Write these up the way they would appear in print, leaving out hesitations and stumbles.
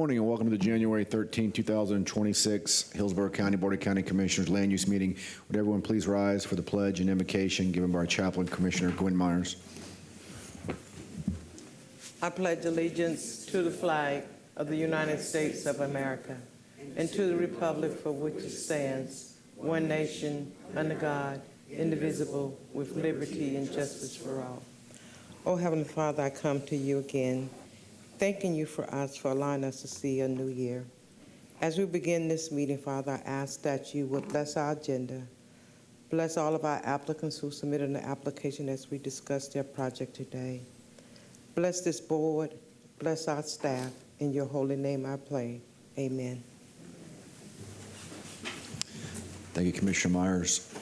morning and welcome to the January 13, 2026 Hillsborough County Board of County Commissioners Land Use Meeting. Would everyone please rise for the pledge and invocation given by our chaplain, Commissioner Gwen Myers. I pledge allegiance to the flag of the United States of America and to the republic for which it stands, one nation, under God, indivisible, with liberty and justice for all. Oh, Heavenly Father, I come to you again, thanking you for allowing us to see a new year. As we begin this meeting, Father, I ask that you would bless our agenda, bless all of our applicants who submitted an application as we discuss their project today. Bless this board, bless our staff. In your holy name I pray. Amen. Thank you, Commissioner Myers.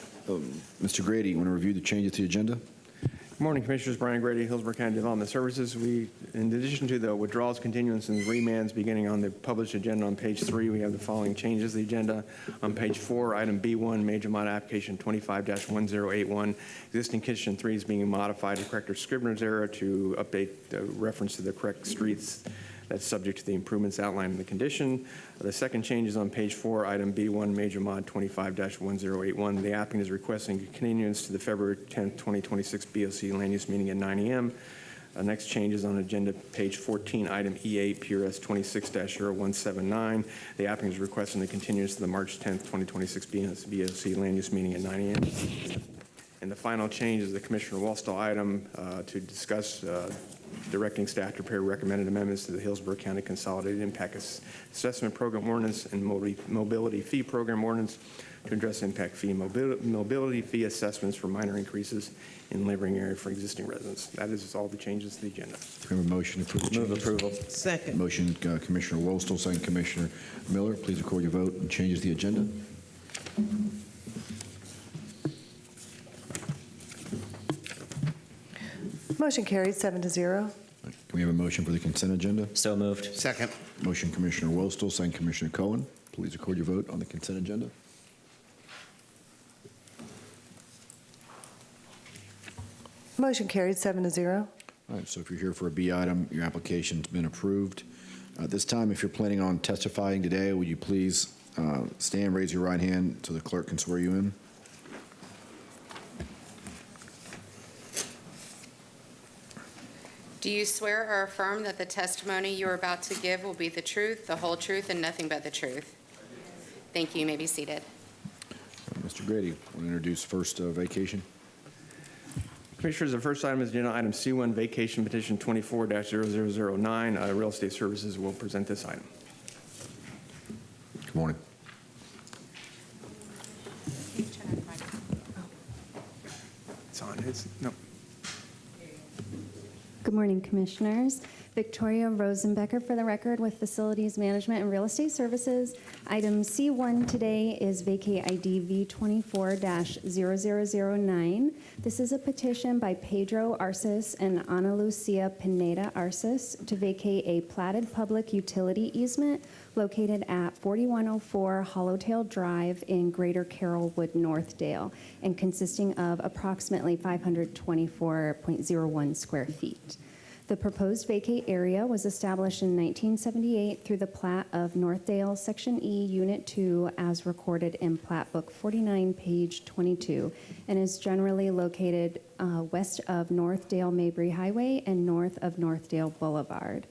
Mr. Grady, you want to review the changes to the agenda? Good morning, Commissioners. Brian Grady, Hillsborough County Development Services. In addition to the withdrawals, continuance, and remands beginning on the published agenda on page 3, we have the following changes to the agenda. On page 4, item B1, major mod application 25-1081. Existing condition 3 is being modified to correct a Scribner's error to update the reference to the correct streets that's subject to the improvements outlined in the condition. The second change is on page 4, item B1, major mod 25-1081. The applicant is requesting continuance to the February 10th, 2026 BOC land use meeting at 9 a.m. Next change is on agenda page 14, item E8, PRS 26-0179. The applicant is requesting the continuance to the March 10th, 2026 BOC land use meeting at 9 a.m. And the final change is the Commissioner Wallstall item to discuss directing staff to prepare recommended amendments to the Hillsborough County Consolidated Impact Assessment Program Ordinance and Mobility Fee Program Ordinance to address impact fee mobility fee assessments for minor increases in living area for existing residents. That is all the changes to the agenda. We have a motion to approve the changes. Move approval. Second. Motion, Commissioner Wallstall, second Commissioner Miller. Please record your vote and changes to the agenda. Motion carried 7-0. Can we have a motion for the consent agenda? So moved. Second. Motion, Commissioner Wallstall, second Commissioner Cohen. Please record your vote on the consent agenda. Motion carried 7-0. All right, so if you're here for a B item, your application's been approved. At this time, if you're planning on testifying today, would you please stand, raise your right hand so the clerk can swear you in? Do you swear or affirm that the testimony you are about to give will be the truth, the whole truth, and nothing but the truth? Thank you. You may be seated. Mr. Grady, want to introduce first vacation? Commissioners, the first item is agenda item C1, vacation petition 24-0009. Real Estate Services will present this item. Good morning. It's on. No. Good morning, Commissioners. Victoria Rosenbecker for the record with Facilities Management and Real Estate Services. Item C1 today is vacate ID V24-0009. This is a petition by Pedro Arces and Ana Lucia Pineda Arces to vacate a platted public utility easement located at 4104 Hollowtail Drive in Greater Carrollwood, Northdale, and consisting of approximately 524.01 square feet. The proposed vacate area was established in 1978 through the plat of Northdale Section E, Unit 2, as recorded in Plat Book 49, page 22, and is generally located west of Northdale Mabry Highway and north of Northdale Boulevard.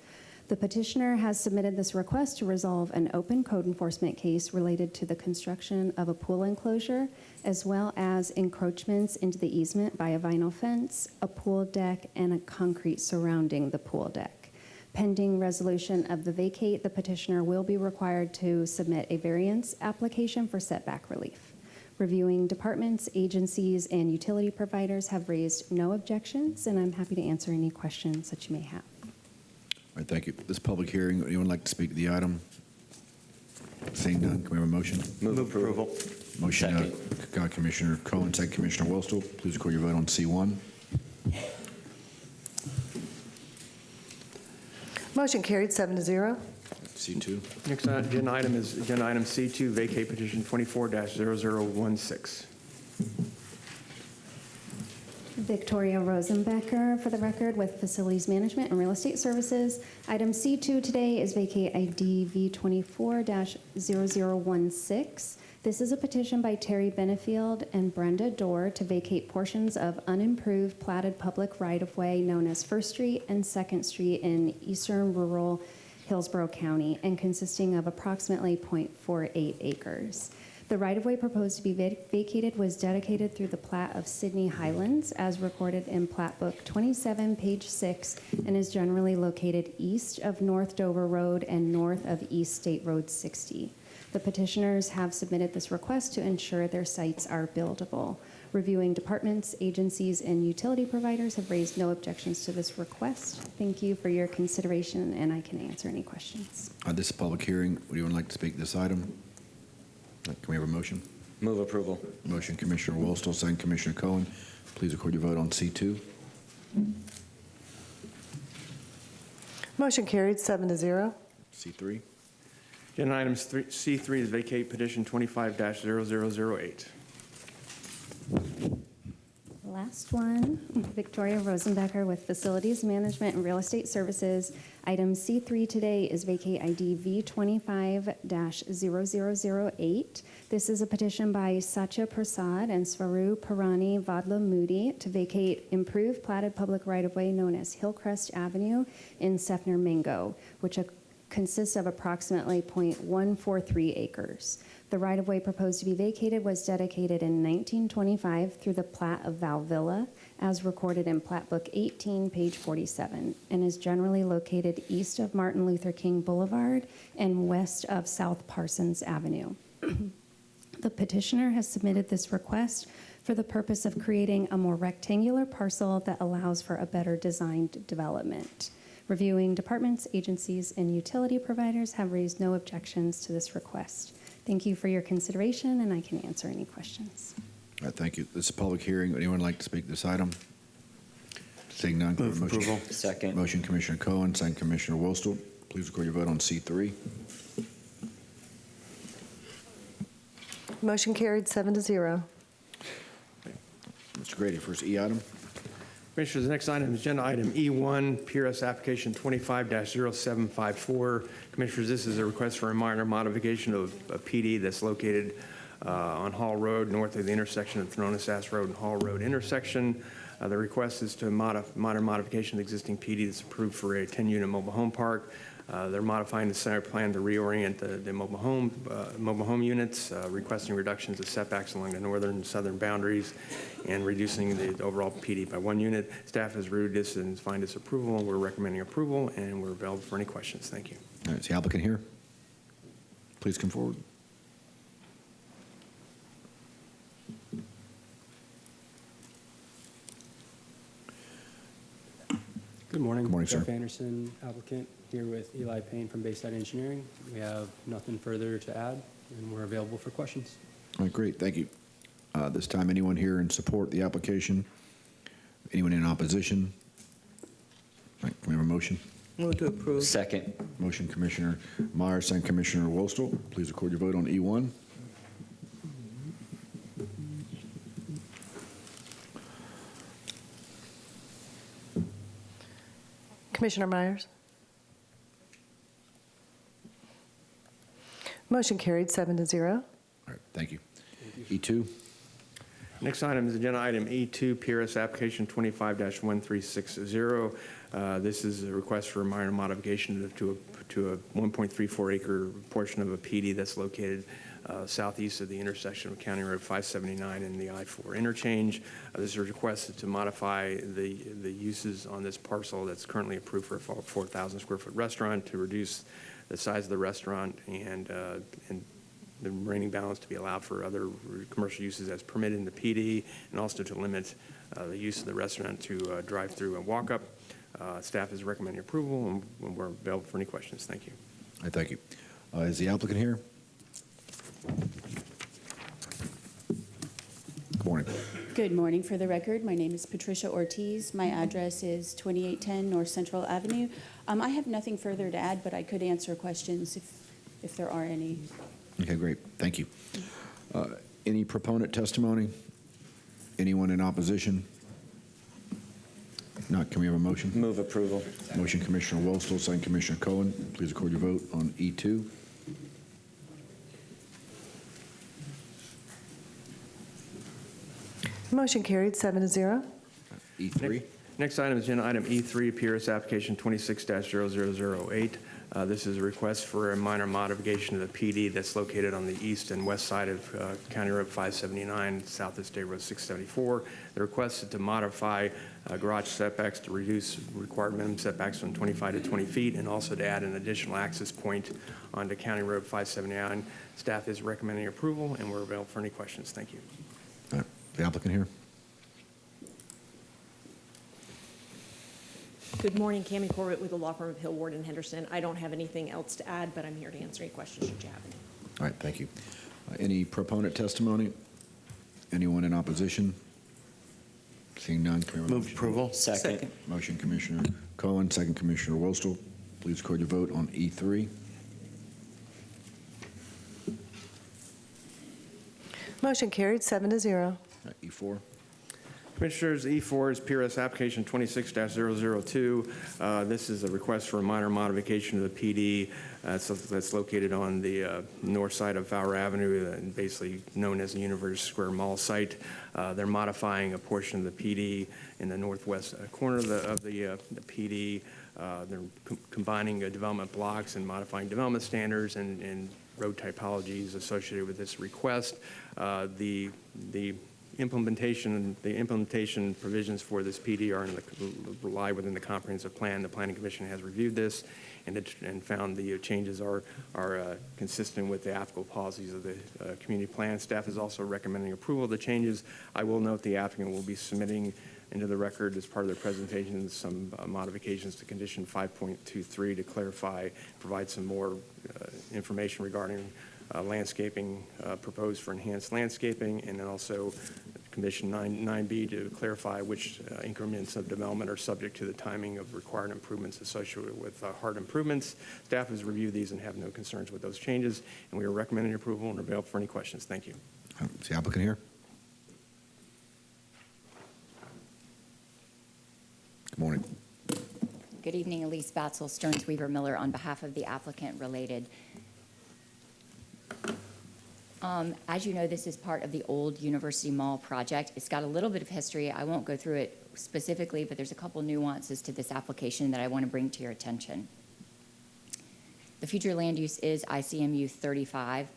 The petitioner has submitted this request to resolve an open code enforcement case related to the construction of a pool enclosure, as well as encroachments into the easement by a vinyl fence, a pool deck, and a concrete surrounding the pool deck. Pending resolution of the vacate, the petitioner will be required to submit a variance application for setback relief. Reviewing departments, agencies, and utility providers have raised no objections, and I'm happy to answer any questions that you may have. All right, thank you. This public hearing, anyone like to speak to the item? Seeing none, can we have a motion? Move approval. Motion, Commissioner Cohen, second Commissioner Wallstall. Please record your vote on C1. Motion carried 7-0. C2. Next agenda item is agenda item C2, vacate petition 24-0016. Victoria Rosenbecker, for the record, with Facilities Management and Real Estate Services. Item C2 today is vacate ID V24-0016. This is a petition by Terry Benefield and Brenda Dorr to vacate portions of unimproved platted public right-of-way known as First Street and Second Street in eastern rural Hillsborough County and consisting of approximately 0.48 acres. The right-of-way proposed to be vacated was dedicated through the plat of Sydney Highlands as recorded in Plat Book 27, page 6, and is generally located east of North Dover Road and north of East State Road 60. The petitioners have submitted this request to ensure their sites are buildable. Reviewing departments, agencies, and utility providers have raised no objections to this request. Thank you for your consideration, and I can answer any questions. This is a public hearing. Would anyone like to speak to this item? Can we have a motion? Move approval. Motion, Commissioner Woolstle, second Commissioner Cohen. Please record your vote on C2. Motion carried 7-0. C3. Agenda item C3 is vacate petition 25-0008. Last one, Victoria Rosenbecker with Facilities Management and Real Estate Services. Item C3 today is vacate ID V25-0008. This is a petition by Satya Prasad and Svaru Parani Vadla Moody to vacate improved platted public right-of-way known as Hillcrest Avenue in Sefner Mingo, which consists of approximately 0.143 acres. The right-of-way proposed to be vacated was dedicated in 1925 through the plat of Valvilla, as recorded in Plat Book 18, page 47, and is generally located east of Martin Luther King Boulevard and west of South Parsons Avenue. The petitioner has submitted this request for the purpose of creating a more rectangular parcel that allows for a better designed development. Reviewing departments, agencies, and utility providers have raised no objections to this request. Thank you for your consideration, and I can answer any questions. All right, thank you. This is a public hearing. Would anyone like to speak to this item? Seeing none, can I have a Move motion? approval. Second. Motion, Commissioner Cohen, second Commissioner Woolstle. Please record your vote on C3. Motion carried 7-0. Mr. Grady, first E item. Commissioners, the next item is agenda item E1, PRS application 25-0754. Commissioners, this is a request for a minor modification of a PD that's located on Hall Road, north of the intersection of Thronesass Road and Hall Road intersection. The request is to minor modification of the existing PD that's approved for a 10-unit mobile home park. They're modifying the center plan to reorient the mobile home units, requesting reductions of setbacks along the northern and southern boundaries, and reducing the overall PD by 1 unit. Staff has reviewed this and find its approval. We're recommending approval, and we're available for any questions. Thank you. All right, is the applicant here? Please come forward. Good morning. Good morning, Jeff sir. Anderson, applicant, here with Eli Payne from Bayside Engineering. We have nothing further to add, and we're available for questions. All right, great, thank you. This time, anyone here in support of the application? Anyone in opposition? All right, can we have a motion? Move to approve. Second. Motion, Commissioner Myers, second Commissioner Woolstle. Please record your vote on E1. Commissioner Myers. Motion carried 7-0. All right, thank you. E2. Next item is agenda item E2, PRS application 25-1360. This is a request for a minor modification to a 1.34 acre portion of a PD that's located southeast of the intersection of County Road 579 and the I-4 interchange. This is a request to modify the uses on this parcel that's currently approved for a 4,000 square foot restaurant to reduce the size of the restaurant and the remaining balance to be allowed for other commercial uses as permitted in the PD, and also to limit the use of the restaurant to drive-through and walk-up. Staff is recommending approval, and we're available for any questions. Thank you. All right, thank you. Is the applicant here? Good morning. Good morning. For the record, my name is Patricia Ortiz. My address is 2810 North Central Avenue. I have nothing further to add, but I could answer questions if there are any. Okay, great. Thank you. Any proponent testimony? Anyone in opposition? Not, can we have a motion? Move approval. Motion Commissioner Wostel, second Commissioner Cohen. Please record your vote on E2. Motion carried, 7-0. E3. Next item is agenda item E3, PRS application 26-0008. This is a request for a minor modification of the PD that's located on the east and west side of County Road 579, south of State Road 674. The request is to modify garage setbacks to reduce required minimum setbacks from 25 to 20 feet and also to add an additional access point onto County Road 579. Staff is recommending approval, and we're available for any questions. Thank you. The applicant here. Good morning, Cammie Corbett with the law firm of Hill, Ward, and Henderson. I don't have anything else to add, but I'm here to answer any questions should you have any. All right, thank you. Any proponent testimony? Anyone in opposition? Seeing none, can we have a Move motion? approval. Second. Motion Commissioner Cohen, second Commissioner Wostel. Please record your vote on E3. Motion carried, 7-0. E4. Commissioners, E4 is PRS application 26-002. This is a request for a minor modification of the PD that's located on the north side of Fowler Avenue, basically known as the University Square Mall site. They're modifying a portion of the PD in the northwest corner of the PD. They're combining development blocks and modifying development standards and road typologies associated with this request. The implementation provisions for this PD lie within the comprehensive plan. The Planning Commission has reviewed this and found the changes are consistent with the applicable policies of the community plan. Staff is also recommending approval of the changes. I will note the applicant will be submitting into the record as part of their presentation some modifications to condition 5.23 to clarify, provide some more information regarding landscaping proposed for enhanced landscaping, and then also condition 9B to clarify which increments of development are subject to the timing of required improvements associated with hard improvements. Staff has reviewed these and have no concerns with those changes, and we are recommending approval and are available for any questions. Thank you. Is the applicant here? Good morning. Good evening, Elise Batzel, Stearns Weaver Miller, on behalf of the applicant related. As you know, this is part of the old University Mall project. It's got a little bit of history. I won't go through it specifically, but there's a couple nuances to this application that I want to bring to your attention. The future land use is ICMU 35,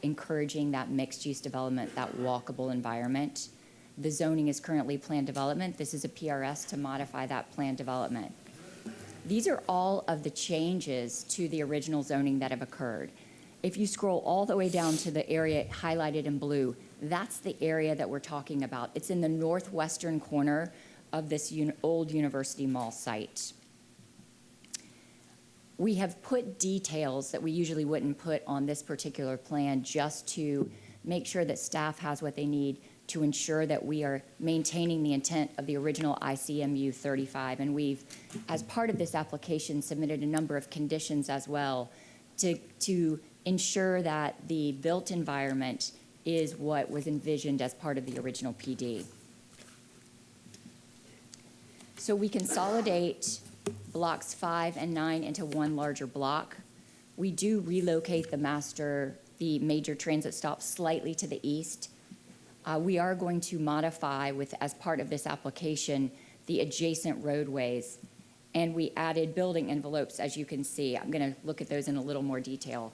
encouraging that mixed-use development, that walkable environment. The zoning is currently planned development. This is a PRS to modify that planned development. These are all of the changes to the original zoning that have occurred. If you scroll all the way down to the area highlighted in blue, that's the area that we're talking about. It's in the northwestern corner of this old University Mall site. We have put details that we usually wouldn't put on this particular plan just to make sure that staff has what they need to ensure that we are maintaining the intent of the original ICMU 35. And we've, as part of this application, submitted a number of conditions as well to ensure that the built environment is what was envisioned as part of the original PD. So we consolidate blocks 5 and 9 into one larger block. We do relocate the major transit stop slightly to the east. We are going to modify, as part of this application, the adjacent roadways. And we added building envelopes, as you can see. I'm going to look at those in a little more detail.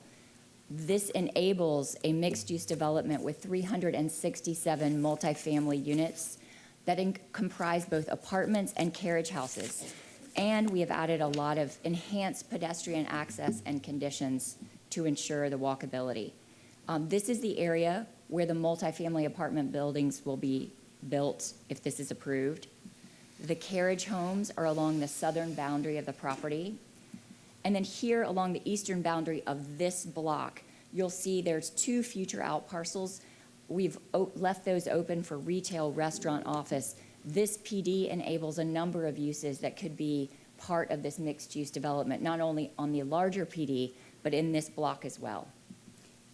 This enables a mixed-use development with 367 multifamily units that comprise both apartments and carriage houses. And we have added a lot of enhanced pedestrian access and conditions to ensure the walkability. This is the area where the multifamily apartment buildings will be built if this is approved. The carriage homes are along the southern boundary of the property. And then here along the eastern boundary of this block, you'll see there's 2 future out parcels. We've left those open for retail, restaurant, office. This PD enables a number of uses that could be part of this mixed-use development, not only on the larger PD, but in this block as well.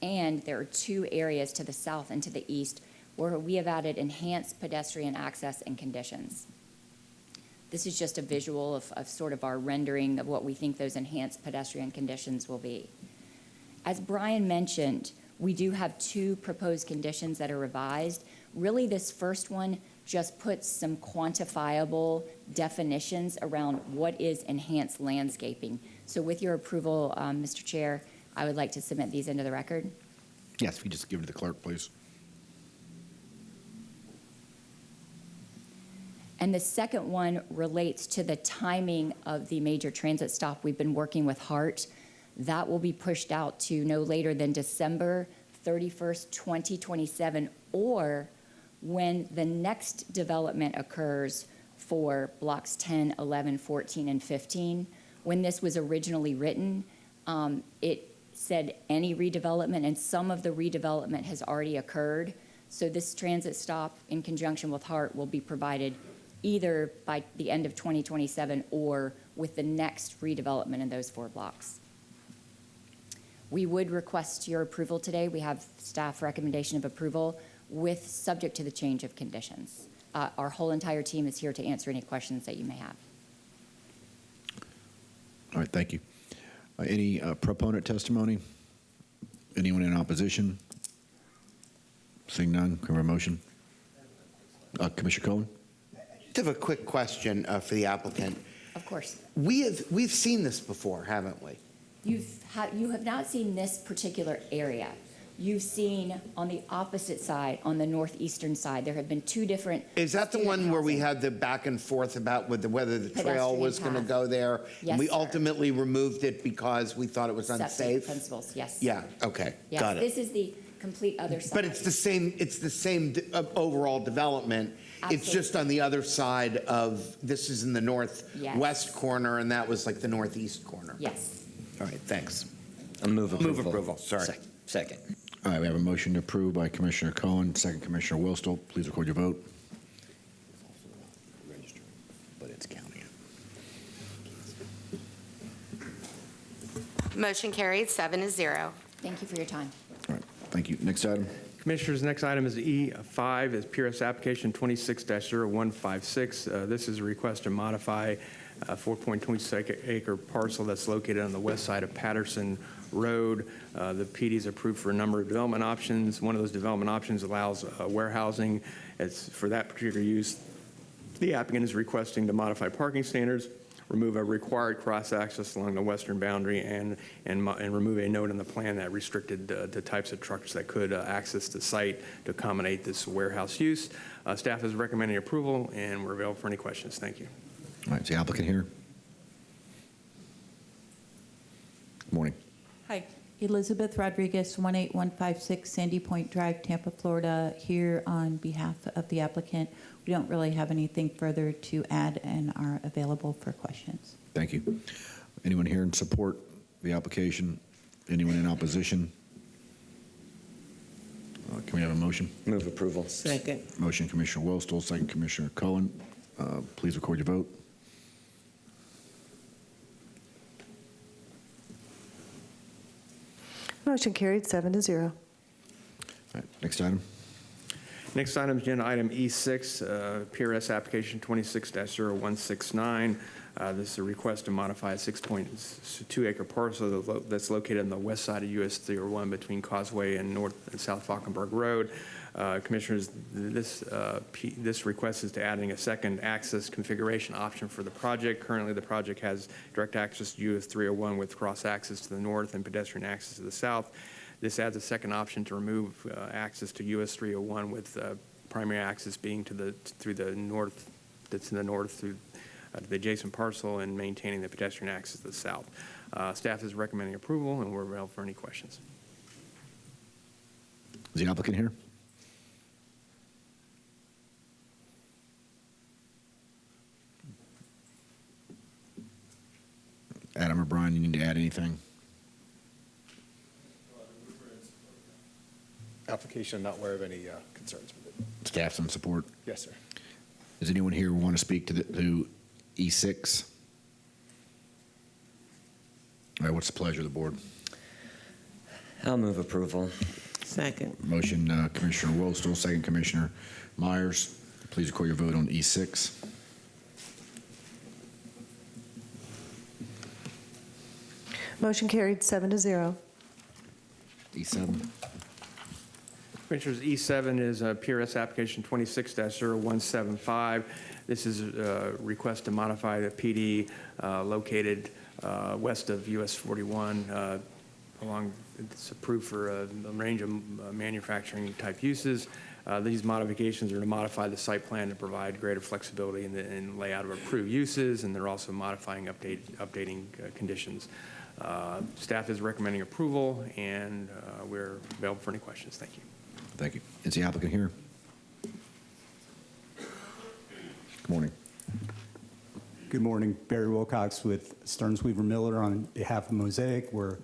And there are 2 areas to the south and to the east where we have added enhanced pedestrian access and conditions. This is just a visual of sort of our rendering of what we think those enhanced pedestrian conditions will be. As Brian mentioned, we do have 2 proposed conditions that are revised. Really, this first one just puts some quantifiable definitions around what is enhanced landscaping. So with your approval, Mr. Chair, I would like to submit these into the record. Yes, if you just give it to the clerk, please. And the second one relates to the timing of the major transit stop. We've been working with HART. That will be pushed out to no later than December 31st, 2027, or when the next development occurs for blocks 10, 11, 14, and 15. When this was originally written, it said any redevelopment, and some of the redevelopment has already occurred. So this transit stop, in conjunction with HART, will be provided either by the end of 2027 or with the next redevelopment in those 4 blocks. We would request your approval today. We have staff recommendation of approval with subject to the change of conditions. Our whole entire team is here to answer any questions that you may have. All right, thank you. Any proponent testimony? Anyone in opposition? Seeing none, can we have a motion? Commissioner Cohen? I have a quick question for the applicant. Of course. We've seen this before, haven't we? You have not seen this particular area. You've seen on the opposite side, on the northeastern side, there have been 2 different. Is that the one where we had the back and forth about whether the trail was going to go there? Yes, and we sir. ultimately removed it because we thought it was Safety unsafe? principles, yes. Yeah, okay, Yes, got it. this is the complete other side. But it's the same overall development. It's just on the other side of, this is in the northwest corner, and that was like the northeast corner. Yes. All right, thanks. I'll move approval. Move approval, sorry. Second. All right, we have a motion to approve by Commissioner Cohen, second Commissioner Wilstel. Please record your vote. But it's counting it. Motion carried 7-0. Thank you for your time. All right, thank you. Next item. Commissioners, next item is E5, is PRS application 26-0156. This is a request to modify a 4.26 acre parcel that's located on the west side of Patterson Road. The PD is approved for a number of development options. One of those development options allows warehousing. It's for that particular use. The applicant is requesting to modify parking standards, remove a required cross-access along the western boundary, and remove a note in the plan that restricted the types of trucks that could access the site to accommodate this warehouse use. Staff is recommending approval, and we're available for any questions. Thank you. All right, is the applicant here? Good morning. Hi, Elizabeth Rodriguez, 18156 Sandy Point Drive, Tampa, Florida, here on behalf of the applicant. We don't really have anything further to add and are available for questions. Thank you. Anyone here in support of the application? Anyone in opposition? Can we have a motion? Move approval. Second. Motion, Commissioner Wilstel, second Commissioner Cohen. Please record your vote. Motion carried 7-0. All right, next item. Next item is agenda item E6, PRS application 26-0169. This is a request to modify a 6.2 acre parcel that's located on the west side of US 301 between Causeway and North and South Falkenberg Road. Commissioners, this request is to adding a second access configuration option for the project. Currently, the project has direct access to US 301 with cross access to the north and pedestrian access to the south. This adds a second option to remove access to US 301 with primary access being through the north, that's in the north through the adjacent parcel, and maintaining the pedestrian access to the south. Staff is recommending approval, and we're available for any questions. Is the applicant here? Adam or Brian, you need to add anything? Application, not aware of any concerns with it. Staff's in support. Yes, sir. Does anyone here want to speak to E6? All right, what's the pleasure of the board? I'll move approval. Second. Motion, Commissioner Wilstel, second Commissioner Myers. Please record your vote on E6. Motion carried 7-0. E7. Commissioners, E7 is PRS application 26-0175. This is a request to modify the PD located west of US 41 along, it's approved for a range of manufacturing type uses. These modifications are to modify the site plan to provide greater flexibility in layout of approved uses, and they're also modifying, updating conditions. Staff is recommending approval, and we're available for any questions. Thank you. Thank you. Is the applicant here? Good morning. Good morning. Barry Wilcox with Stearns Weaver Miller on behalf of Mosaic. We're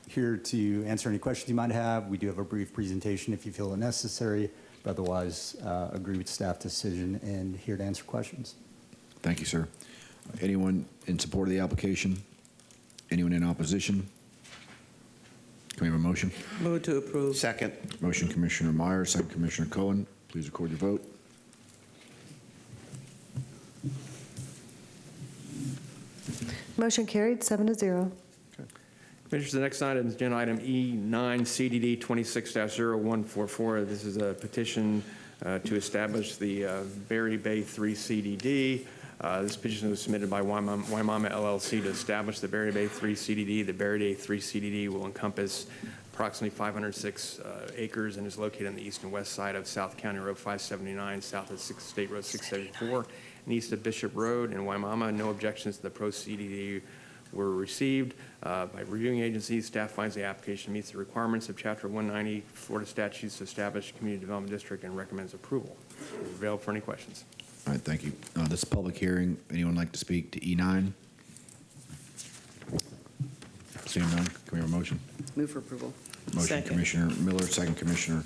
here to answer any questions you might have. We do have a brief presentation if you feel it necessary, but otherwise agree with staff decision and here to answer questions. Thank you, sir. Anyone in support of the application? Anyone in opposition? Can we have a motion? Move to approve. Second. Motion, Commissioner Meyer, second, Commissioner Cohen. Please record your vote. Motion carried 7-0. Commissioners, the next item is agenda item E9, CDD 26-0144. This is a petition to establish the Berry Bay 3 CDD. This petition was submitted by Waimama LLC to establish the Berry Bay 3 CDD. The Berry Bay 3 CDD will encompass approximately 506 acres and is located on the east and west side of South County Road 579, south of State Road 674, and east of Bishop Road in Waimama. No objections to the pro CDD were received by reviewing agencies. Staff finds the application meets the requirements of Chapter 190 Florida statutes to establish a community development district and recommends approval. We're available for any questions. All right, thank you. This is a public hearing. Anyone like to speak to E9? Seeing none, can we have a motion? Move for approval. Motion, Second. Commissioner Miller, second, Commissioner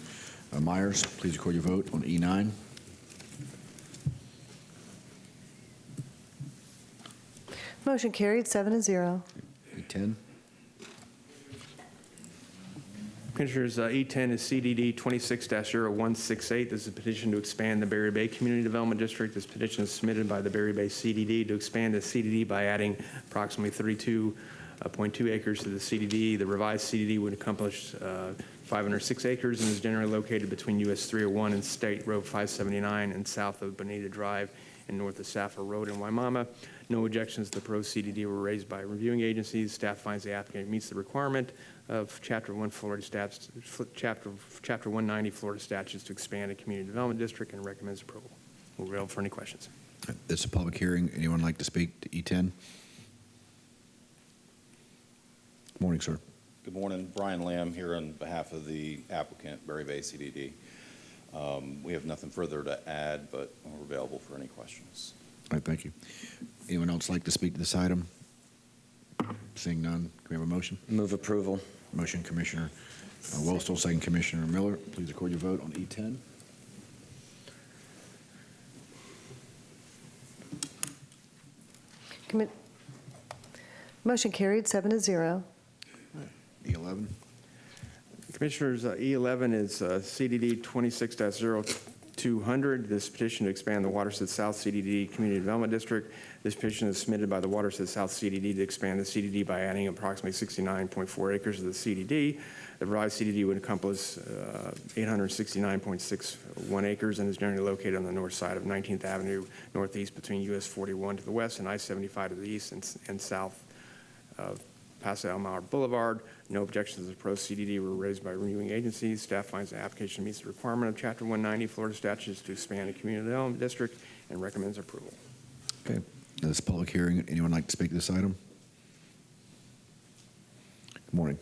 Myers. Please record your vote on E9. Motion carried 7-0. E10. Commissioners, E10 is CDD 26-0168. This is a petition to expand the Berry Bay Community Development District. This petition is submitted by the Berry Bay CDD to expand the CDD by adding approximately 32.2 acres to the CDD. The revised CDD would accomplish 506 acres and is generally located between US 301 and State Road 579 and south of Bonita Drive and north of Safford Road in Waimama. No objections to the pro CDD were raised by reviewing agencies. Staff finds the applicant meets the requirement of Chapter 1 Florida Stats, Chapter 190 Florida statutes to expand a community development district and recommends approval. We're available for any questions. This is a public hearing. Anyone like to speak to E10? Good morning, sir. Good morning. Brian Lamb here on behalf of the applicant, Berry Bay CDD. We have nothing further to add, but we're available for any questions. All right, thank you. Anyone else like to speak to this item? Seeing none, can we have a motion? Move approval. Motion, Commissioner Wostel, second, Commissioner Miller. Please record your vote on E10. Motion carried 7-0. E11. Commissioners, E11 is CDD 26-0200. This petition to expand the Watershed South CDD Community Development District. This petition is submitted by the Watershed South CDD to expand the CDD by adding approximately 69.4 acres to the CDD. The revised CDD would encompass 869.61 acres and is generally located on the north side of 19th Avenue Northeast between US 41 to the west and I-75 to the east and south of Paso Almar Boulevard. No objections to the pro CDD were raised by reviewing agencies. Staff finds the application meets the requirement of Chapter 190 Florida statutes to expand a community development district and recommends approval. Okay. This is a public hearing. Anyone like to speak to this item? Good morning.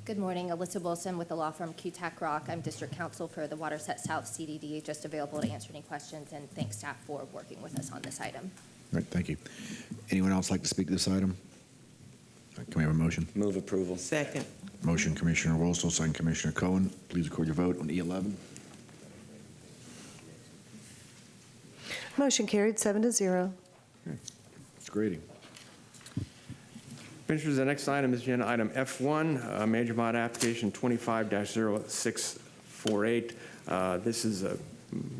Good morning. Alyssa Wilson with the law firm QTAC Rock. I'm district counsel for the Watershed South CDD. Just available to answer any questions, and thanks staff for working with us on this item. All right, thank you. Anyone else like to speak to this item? Can we have a motion? Move approval. Second. Motion, Commissioner Wostel, second, Commissioner Cohen. Please record your vote on E11. Motion carried 7-0. It's grading. Commissioners, the next item is agenda item F1, major mod application 25-0648. This is a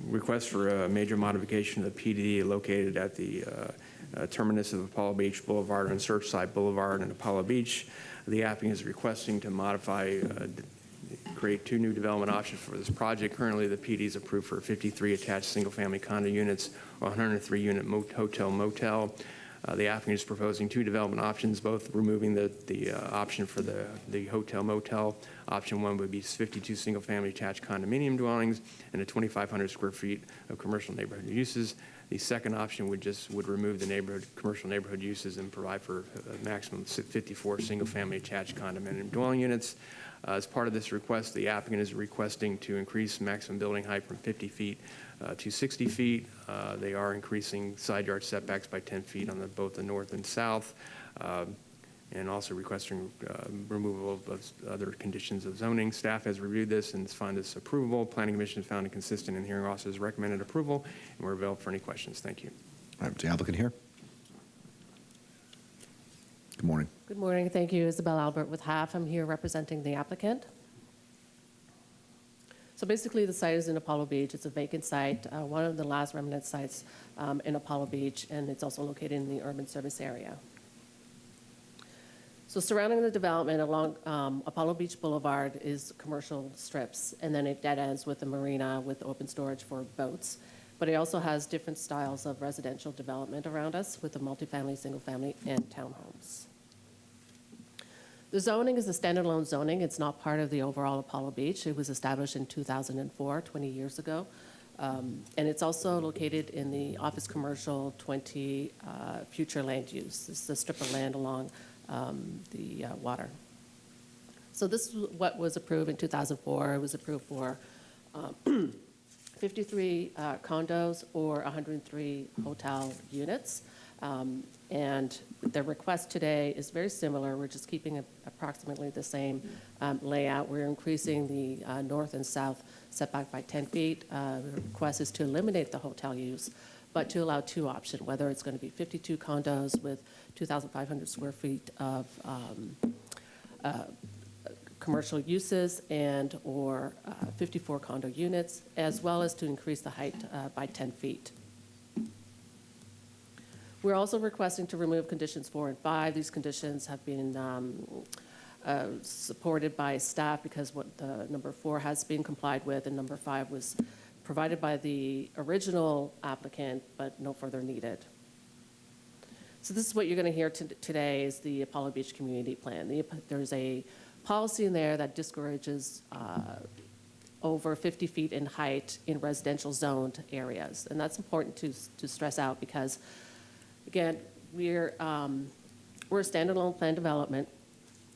request for a major modification of the PDD located at the terminus of Apollo Beach Boulevard and Surfside Boulevard in Apollo Beach. The applicant is requesting to modify, create 2 new development options for this project. Currently, the PD is approved for 53 attached single-family condo units or 103-unit hotel motel. The applicant is proposing 2 development options, both removing the option for the hotel motel. Option 1 would be 52 single-family attached condominium dwellings and a 2,500 square feet of commercial neighborhood uses. The second option would remove the commercial neighborhood uses and provide for a maximum of 54 single-family attached condominium dwelling units. As part of this request, the applicant is requesting to increase maximum building height from 50 feet to 60 feet. They are increasing side yard setbacks by 10 feet on both the north and south, and also requesting removal of other conditions of zoning. Staff has reviewed this and found this approvable. Planning Commission has found it consistent, and hearing officer has recommended approval, and we're available for any questions. Thank you. All right, the applicant here. Good morning. Good morning. Thank you. Isabel Albert with HAF. I'm here representing the applicant. So basically, the site is in Apollo Beach. It's a vacant site, one of the last remnant sites in Apollo Beach, and it's also located in the urban service area. So surrounding the development along Apollo Beach Boulevard is commercial strips, and then it dead ends with a marina with open storage for boats. But it also has different styles of residential development around us with the multifamily, single-family, and townhomes. The zoning is a standalone zoning. It's not part of the overall Apollo Beach. It was established in 2004, 20 years ago. And it's also located in the Office Commercial 20 future land use. This is a strip of land along the water. So this is what was approved in 2004. It was approved for 53 condos or 103 hotel units. And the request today is very similar. We're just keeping approximately the same layout. We're increasing the north and south setback by 10 feet. The request is to eliminate the hotel use, but to allow 2 options, whether it's going to be 52 condos with 2,500 square feet of commercial uses and or 54 condo units, as well as to increase the height by 10 feet. We're also requesting to remove conditions 4 and 5. These conditions have been supported by staff because what the number 4 has been complied with, and number 5 was provided by the original applicant, but no further needed. So this is what you're going to hear today is the Apollo Beach Community Plan. There's a policy in there that discourages over 50 feet in height in residential zoned areas. And that's important to stress out because, again, we're a standalone plan development.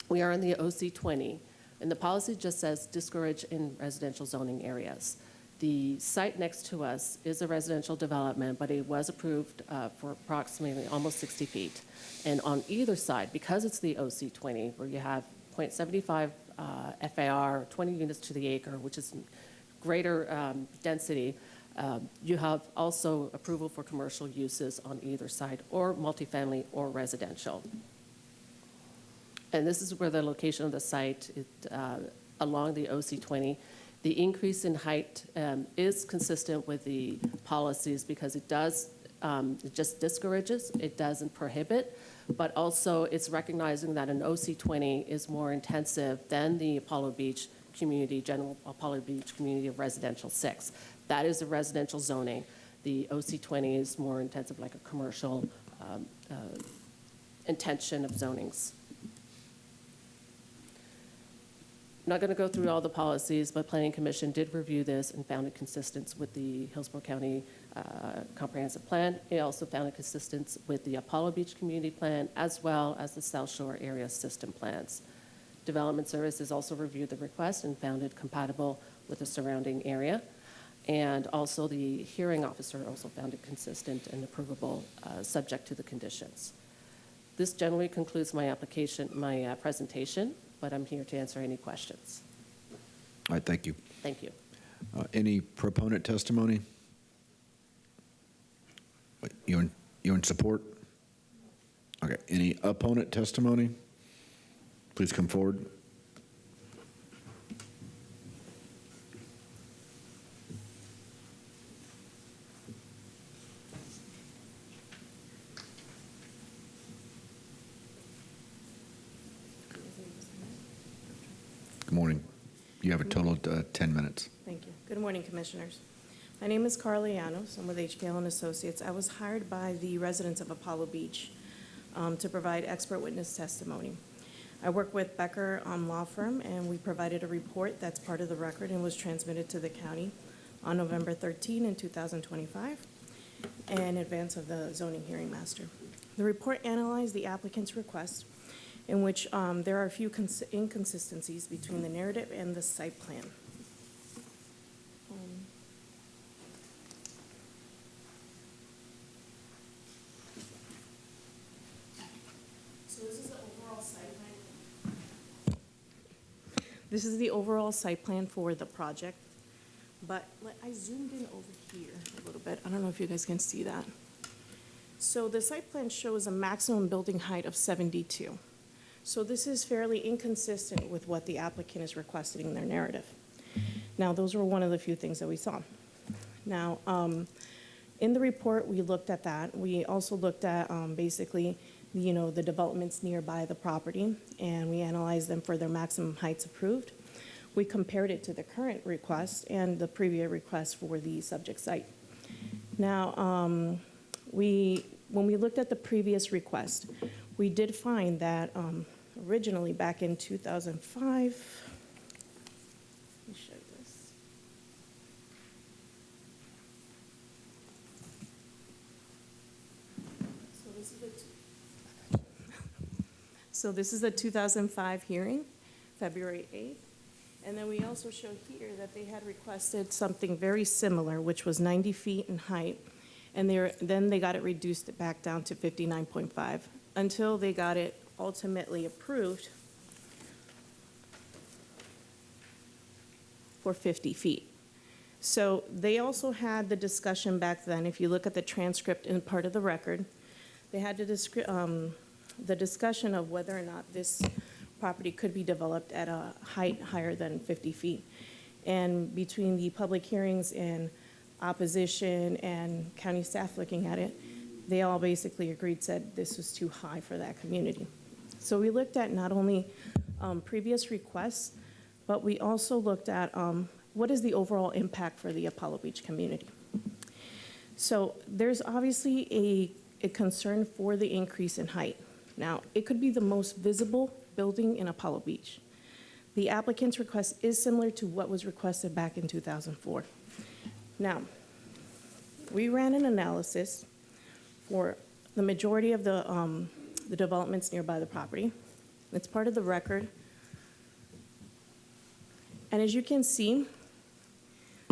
We are in the OC 20, and the policy just says discourage in residential zoning areas. The site next to us is a residential development, but it was approved for approximately almost 60 feet. And on either side, because it's the OC 20, where you have 0.75 FAR, 20 units to the acre, which is greater density, you have also approval for commercial uses on either side, or multifamily or residential. And this is where the location of the site along the OC 20. The increase in height is consistent with the policies because it does, it just discourages, it doesn't prohibit, but also it's recognizing that an OC 20 is more intensive than the Apollo Beach community, general Apollo Beach community of residential 6. That is a residential zoning. The OC 20 is more intensive, like a commercial intention of zonings. I'm not going to go through all the policies, but Planning Commission did review this and found it consistent with the Hillsborough County Comprehensive Plan. It also found it consistent with the Apollo Beach Community Plan, as well as the South Shore Area System Plans. Development Services also reviewed the request and found it compatible with the surrounding area. And also the hearing officer also found it consistent and approvable, subject to the conditions. This generally concludes my application, my presentation, but I'm here to answer any questions. All right, thank you. Thank you. Any proponent testimony? Wait, you in support? Okay, any opponent testimony? Please come forward. Good morning. You have a total of 10 minutes. Thank you. Good morning, Commissioners. My name is Carla Llanos. I'm with HPL and Associates. I was hired by the residents of Apollo Beach to provide expert witness testimony. I work with Becker Law Firm, and we provided a report that's part of the record and was transmitted to the county on November 13 in 2025 in advance of the zoning hearing master. The report analyzed the applicant's request in which there are a few inconsistencies between the narrative and the site plan. So this is the overall site plan. This is the overall site plan for the project, but I zoomed in over here a little bit. I don't know if you guys can see that. So the site plan shows a maximum building height of 72. So this is fairly inconsistent with what the applicant is requesting in their narrative. Now, those were one of the few things that we saw. Now, in the report, we looked at that. We also looked at basically, the developments nearby the property, and we analyzed them for their maximum heights approved. We compared it to the current request and the previous request for the subject site. Now, when we looked at the previous request, we did find that originally back in 2005, let me show you this. So this is the 2005 hearing, February 8th. And then we also show here that they had requested something very similar, which was 90 feet in height. And then they got it reduced back down to 59.5 until they got it ultimately approved for 50 feet. So they also had the discussion back then, if you look at the transcript in part of the record, they had the discussion of whether or not this property could be developed at a height higher than 50 feet. And between the public hearings and opposition and county staff looking at it, they all basically agreed, said this was too high for that community. So we looked at not only previous requests, but we also looked at what is the overall impact for the Apollo Beach community. So there's obviously a concern for the increase in height. Now, it could be the most visible building in Apollo Beach. The applicant's request is similar to what was requested back in 2004. Now, we ran an analysis for the majority of the developments nearby the property. It's part of the record. And as you can see,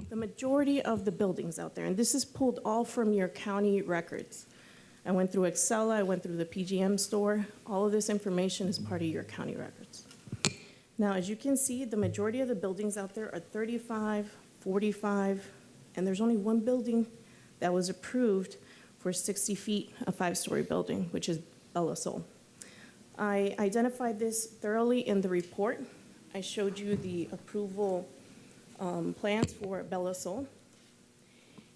the majority of the buildings out there, and this is pulled all from your county records. I went through Excel, I went through the PGM store. All of this information is part of your county records. Now, as you can see, the majority of the buildings out there are 35, 45, and there's only one building that was approved for 60 feet, a 5-story building, which is Bella Sol. I identified this thoroughly in the report. I showed you the approval plans for Bella Sol.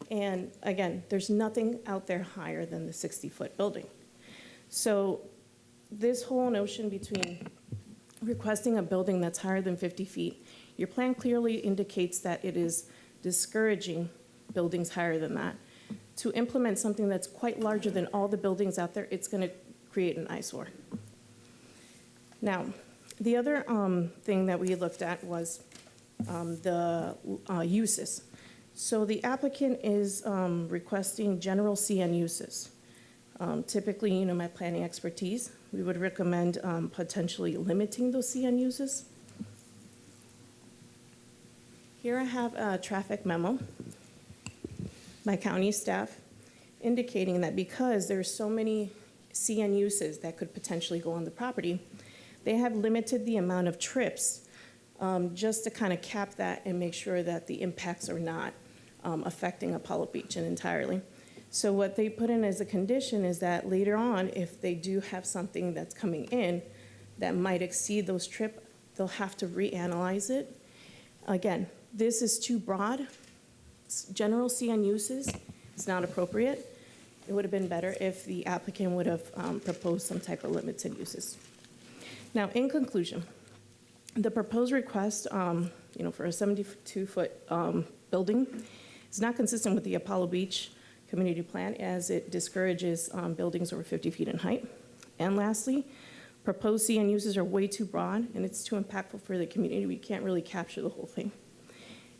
And again, there's nothing out there higher than the 60-foot building. So this whole notion between requesting a building that's higher than 50 feet, your plan clearly indicates that it is discouraging buildings higher than that. To implement something that's quite larger than all the buildings out there, it's going to create an eyesore. Now, the other thing that we looked at was the uses. So the applicant is requesting general CN uses. Typically, my planning expertise, we would recommend potentially limiting those CN uses. Here I have a traffic memo by county staff indicating that because there's so many CN uses that could potentially go on the property, they have limited the amount of trips just to kind of cap that and make sure that the impacts are not affecting Apollo Beach entirely. So what they put in as a condition is that later on, if they do have something that's coming in that might exceed those trips, they'll have to reanalyze it. Again, this is too broad. General CN uses, it's not appropriate. It would have been better if the applicant would have proposed some type of limited uses. Now, in conclusion, The proposed request, for a 72-foot building is not consistent with the Apollo Beach community plan, as it discourages buildings over 50 feet in height. And lastly, proposed CN uses are way too broad, and it's too impactful for the community. We can't really capture the whole thing.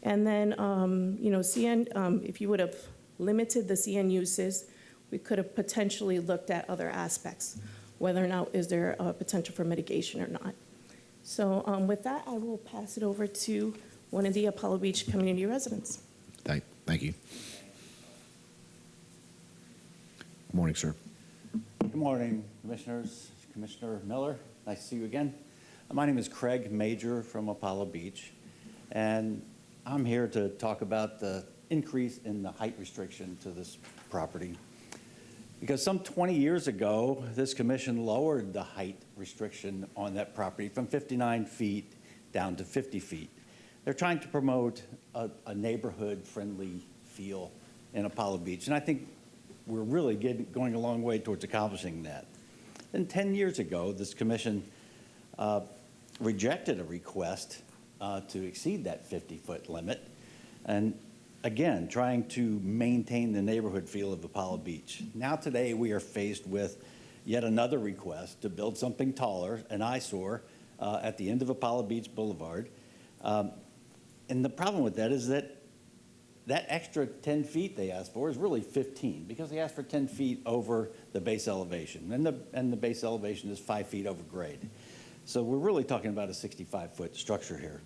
And then, CN, if you would have limited the CN uses, we could have potentially looked at other aspects, whether or not is there a potential for mitigation or not. So with that, I will pass it over to one of the Apollo Beach community residents. Thank you. Good morning, sir. Good morning, Commissioners. Commissioner Miller, nice to see you again. My name is Craig Major from Apollo Beach, and I'm here to talk about the increase in the height restriction to this property. Because some 20 years ago, this commission lowered the height restriction on that property from 59 feet down to 50 feet. They're trying to promote a neighborhood-friendly feel in Apollo Beach, and I think we're really going a long way towards accomplishing that. Then 10 years ago, this commission rejected a request to exceed that 50-foot limit, and again, trying to maintain the neighborhood feel of Apollo Beach. Now today, we are faced with yet another request to build something taller, an eyesore, at the end of Apollo Beach Boulevard. And the problem with that is that that extra 10 feet they asked for is really 15, because they asked for 10 feet over the base elevation, and the base elevation is 5 feet over grade. So we're really talking about a 65-foot structure here.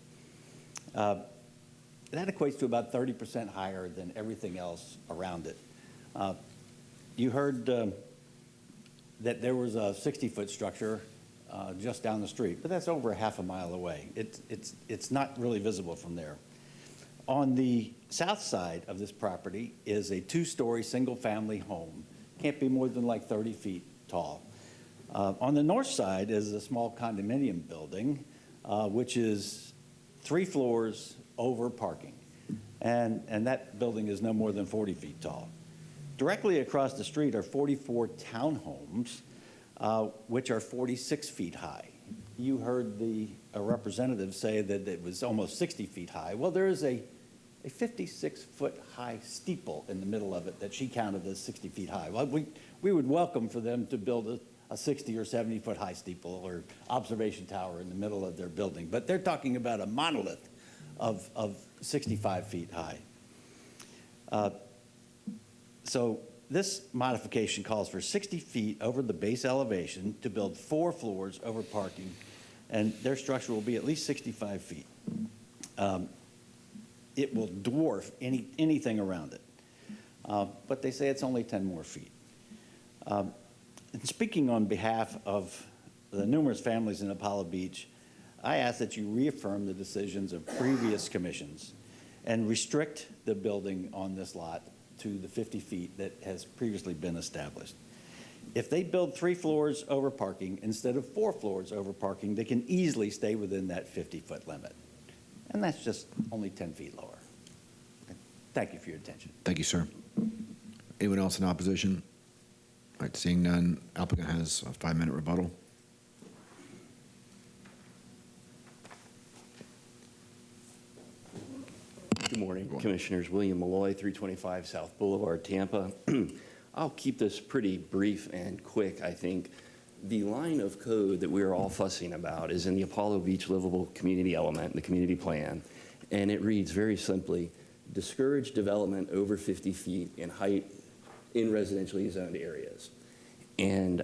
That equates to about 30% higher than everything else around it. You heard that there was a 60-foot structure just down the street, but that's over half a mile away. It's not really visible from there. On the south side of this property is a 2-story single-family home. Can't be more than like 30 feet tall. On the north side is a small condominium building, which is 3 floors over parking. And that building is no more than 40 feet tall. Directly across the street are 44 townhomes, which are 46 feet high. You heard a representative say that it was almost 60 feet high. Well, there is a 56-foot high steeple in the middle of it that she counted as 60 feet high. Well, we would welcome for them to build a 60 or 70-foot high steeple or observation tower in the middle of their building. But they're talking about a monolith of 65 feet high. So this modification calls for 60 feet over the base elevation to build 4 floors over parking, and their structure will be at least 65 feet. It will dwarf anything around it. But they say it's only 10 more feet. And speaking on behalf of the numerous families in Apollo Beach, I ask that you reaffirm the decisions of previous commissions and restrict the building on this lot to the 50 feet that has previously been established. If they build 3 floors over parking instead of 4 floors over parking, they can easily stay within that 50-foot limit. And that's just only 10 feet lower. Thank you for your attention. Thank you, sir. Anyone else in opposition? All right, seeing none, applicant has a 5-minute rebuttal. Good morning, Commissioners. William Malloy, 325 South Boulevard, Tampa. I'll keep this pretty brief and quick, I think. The line of code that we're all fussing about is in the Apollo Beach Livable Community element, the community plan, and it reads very simply, discourage development over 50 feet in height in residentially zoned areas. And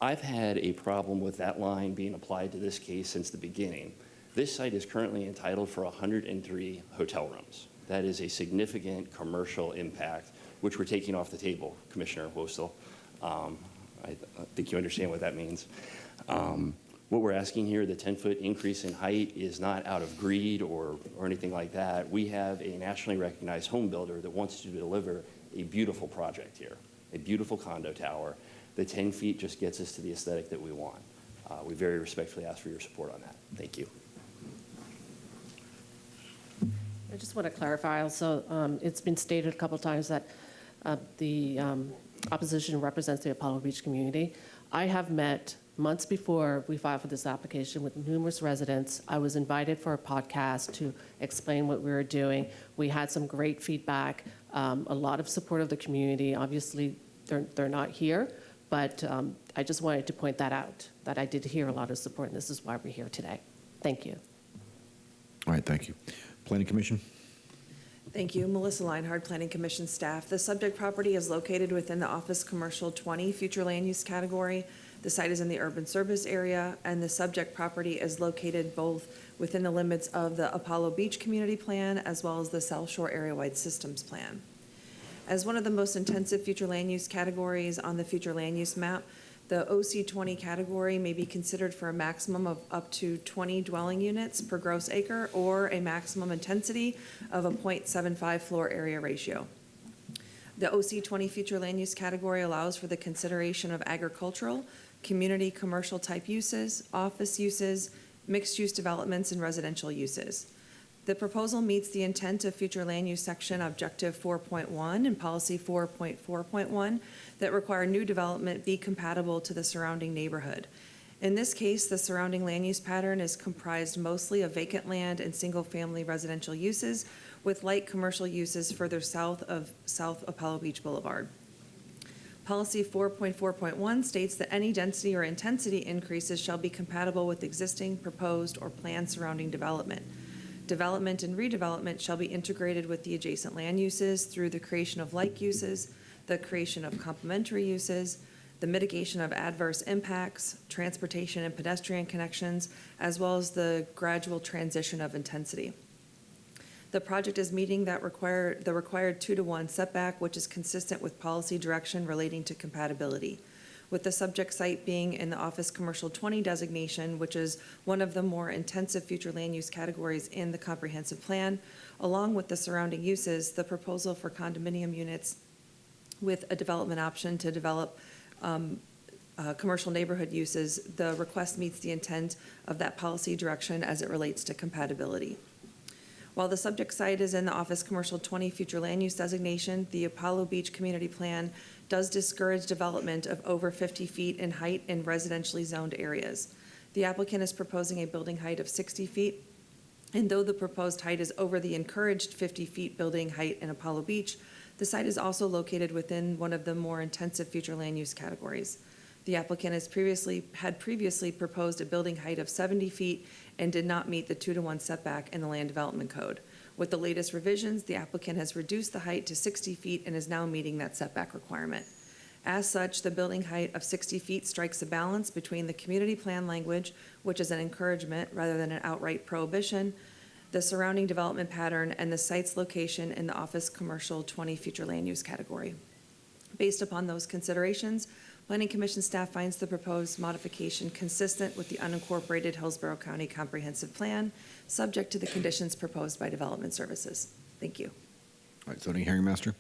I've had a problem with that line being applied to this case since the beginning. This site is currently entitled for 103 hotel rooms. That is a significant commercial impact, which we're taking off the table, Commissioner Wostel. I think you understand what that means. What we're asking here, the 10-foot increase in height, is not out of greed or anything like that. We have a nationally recognized home builder that wants to deliver a beautiful project here, a beautiful condo tower. The 10 feet just gets us to the aesthetic that we want. We very respectfully ask for your support on that. Thank you. I just want to clarify also, it's been stated a couple of times that the opposition represents the Apollo Beach community. I have met months before we filed for this application with numerous residents. I was invited for a podcast to explain what we were doing. We had some great feedback, a lot of support of the community. Obviously, they're not here, but I just wanted to point that out, that I did hear a lot of support, and this is why we're here today. Thank you. All right, thank you. Planning Commission? Thank you. Melissa Leinhard, Planning Commission staff. The subject property is located within the Office Commercial 20 future land use category. The site is in the urban service area, and the subject property is located both within the limits of the Apollo Beach Community Plan as well as the South Shore Area-Wide Systems Plan. As one of the most intensive future land use categories on the future land use map, the OC20 category may be considered for a maximum of up to 20 dwelling units per gross acre or a maximum intensity of a 0.75 floor area ratio. The OC20 future land use category allows for the consideration of agricultural, community commercial type uses, office uses, mixed use developments, and residential uses. The proposal meets the intent of future land use section objective 4.1 and policy 4.4.1 that require new development be compatible to the surrounding neighborhood. In this case, the surrounding land use pattern is comprised mostly of vacant land and single-family residential uses with light commercial uses further south of South Apollo Beach Boulevard. Policy 4.4.1 states that any density or intensity increases shall be compatible with existing, proposed, or planned surrounding development. Development and redevelopment shall be integrated with the adjacent land uses through the creation of like uses, the creation of complementary uses, the mitigation of adverse impacts, transportation and pedestrian connections, as well as the gradual transition of intensity. The project is meeting the required 2-to-1 setback, which is consistent with policy direction relating to compatibility, with the subject site being in the Office Commercial 20 designation, which is one of the more intensive future land use categories in the comprehensive plan. Along with the surrounding uses, the proposal for condominium units with a development option to develop commercial neighborhood uses, the request meets the intent of that policy direction as it relates to compatibility. While the subject site is in the Office Commercial 20 future land use designation, the Apollo Beach Community Plan does discourage development of over 50 feet in height in residentially zoned areas. The applicant is proposing a building height of 60 feet, and though the proposed height is over the encouraged 50 feet building height in Apollo Beach, the site is also located within one of the more intensive future land use categories. The applicant had previously proposed a building height of 70 feet and did not meet the 2-to-1 setback in the Land Development Code. With the latest revisions, the applicant has reduced the height to 60 feet and is now meeting that setback requirement. As such, the building height of 60 feet strikes a balance between the community plan language, which is an encouragement rather than an outright prohibition, the surrounding development pattern, and the site's location in the Office Commercial 20 future land use category. Based upon those considerations, Planning Commission staff finds the proposed modification consistent with the unincorporated Hillsborough County Comprehensive Plan, subject to the conditions proposed by Development Services. Thank you. All right, zoning hearing master.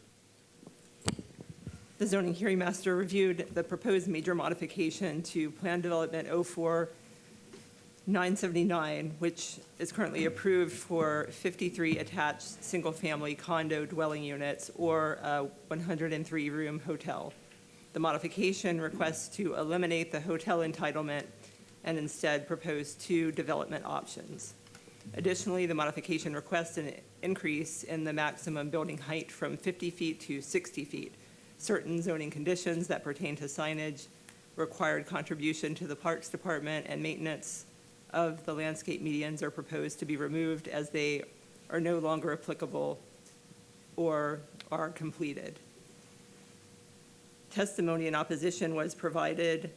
The zoning hearing master reviewed the proposed major modification to Plan Development 04979, which is currently approved for 53 attached single-family condo dwelling units or a 103-room hotel. The modification requests to eliminate the hotel entitlement and instead propose 2 development options. Additionally, the modification requests an increase in the maximum building height from 50 feet to 60 feet. Certain zoning conditions that pertain to signage, required contribution to the Parks Department, and maintenance of the landscape medians are proposed to be removed as they are no longer applicable or are completed. Testimony in opposition was provided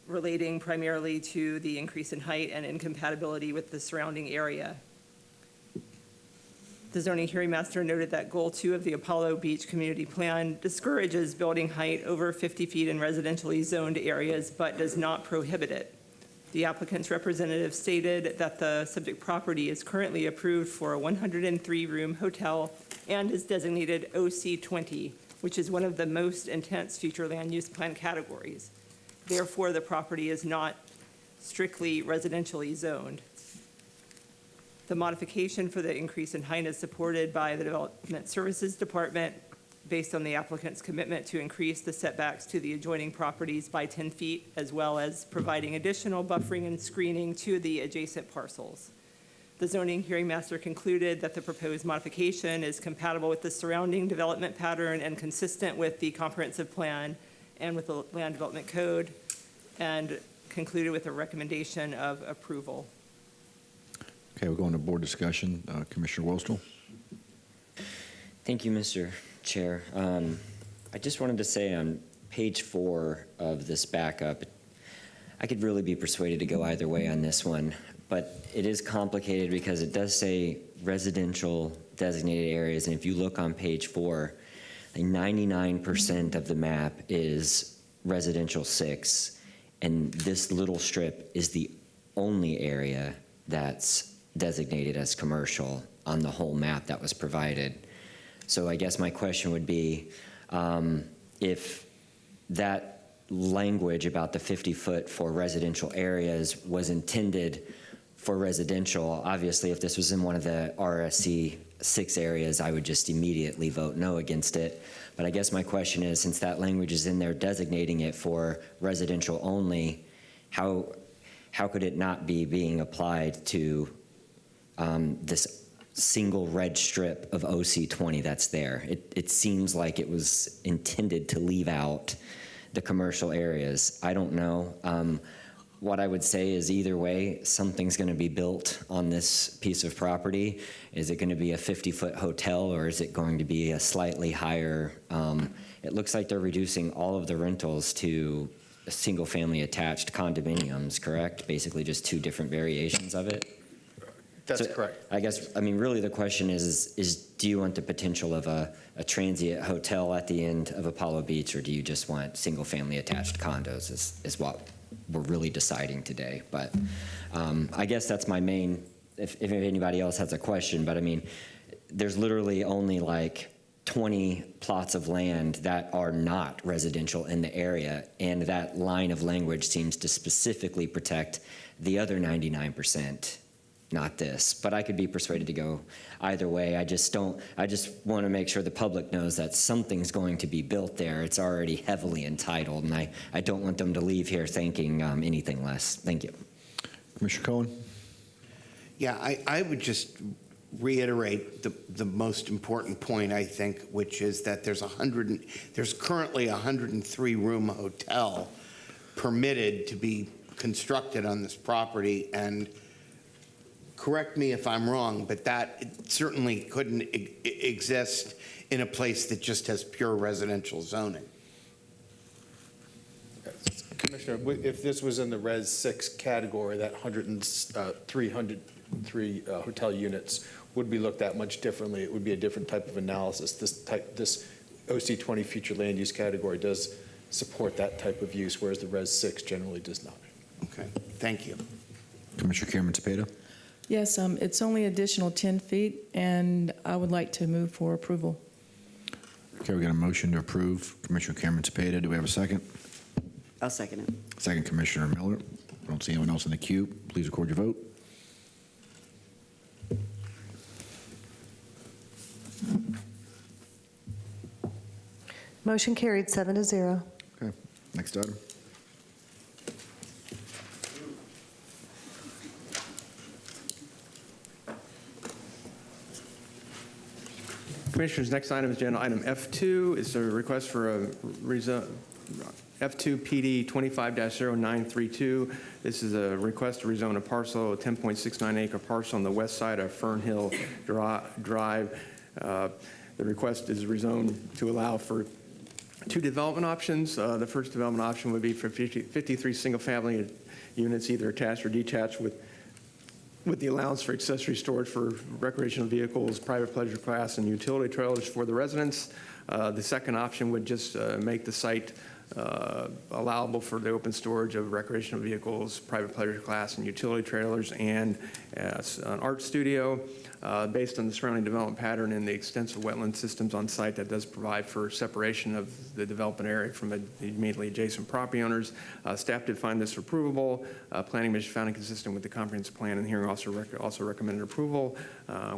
relating primarily to the increase in height and incompatibility with the surrounding area. The zoning hearing master noted that Goal 2 of the Apollo Beach Community Plan discourages building height over 50 feet in residentially zoned areas, but does not prohibit it. The applicant's representative stated that the subject property is currently approved for a 103-room hotel and is designated OC20, which is one of the most intense future land use plan categories. Therefore, the property is not strictly residentially zoned. The modification for the increase in height is supported by the Development Services Department, based on the applicant's commitment to increase the setbacks to the adjoining properties by 10 feet, as well as providing additional buffering and screening to the adjacent parcels. The zoning hearing master concluded that the proposed modification is compatible with the surrounding development pattern and consistent with the comprehensive plan and with the land development code, and concluded with a recommendation of approval. Okay, we'll go into board discussion. Commissioner Wostel. Thank you, Mr. Chair. I just wanted to say on page 4 of this backup, I could really be persuaded to go either way on this one, but it is complicated because it does say residential designated areas, and if you look on page 4, like 99% of the map is residential 6, and this little strip is the only area that's designated as commercial on the whole map that was provided. So I guess my question would be, if that language about the 50-foot for residential areas was intended for residential, obviously if this was in one of the RSC 6 areas, I would just immediately vote no against it. But I guess my question is, since that language is in there designating it for residential only, how could it not be being applied to this single red strip of OC20 that's there? It seems like it was intended to leave out the commercial areas. I don't know. What I would say is either way, something's going to be built on this piece of property. Is it going to be a 50-foot hotel, or is it going to be a slightly higher? It looks like they're reducing all of the rentals to single-family attached condominiums, correct? Basically just 2 different variations of it. That's correct. I guess, I mean, really the question is do you want the potential of a transient hotel at the end of Apollo Beach, or do you just want single-family attached condos is what we're really deciding today. But I guess that's my main, if anybody else has a question, but I mean, there's literally only like 20 plots of land that are not residential in the area, and that line of language seems to specifically protect the other 99%. Not this, but I could be persuaded to go either way. I just want to make sure the public knows that something's going to be built there. It's already heavily entitled, and I don't want them to leave here thinking anything less. Thank you. Commissioner Cohen? Yeah, I would just reiterate the most important point, I think, which is that there's currently a 103-room hotel permitted to be constructed on this property, and correct me if I'm wrong, but that certainly couldn't exist in a place that just has pure residential zoning. Commissioner, if this was in the Res 6 category, that 303 hotel units would be looked at much differently. It would be a different type of analysis. This OC20 future land use category does support that type of use, whereas the Res 6 generally does not. Okay, thank you. Commissioner Cameron Cepeda? Yes, it's only additional 10 feet, and I would like to move for approval. Okay, we got a motion to approve. Commissioner Cameron Cepeda, do we have a second? I'll second it. Second, Commissioner Miller. I don't see anyone else in the queue. Please record your vote. Motion carried 7-0. Okay, next item. Commissioners, next item is agenda item F2. It's a request for a F2 PD 25-0932. This is a request to rezone a parcel, a 10.69 acre parcel on the west side of Fern Hill Drive. The request is rezoned to allow for 2 development options. The first development option would be for 53 single-family units, either attached or detached, with the allowance for accessory storage for recreational vehicles, private pleasure class, and utility trailers for the residents. The second option would just make the site allowable for the open storage of recreational vehicles, private pleasure class, and utility trailers, and an art studio. Based on the surrounding development pattern and the extensive wetland systems on site, that does provide for separation of the development area from the immediately adjacent property owners. Staff did find this approvable. Planning Commission found it consistent with the comprehensive plan, and hearing also recommended approval.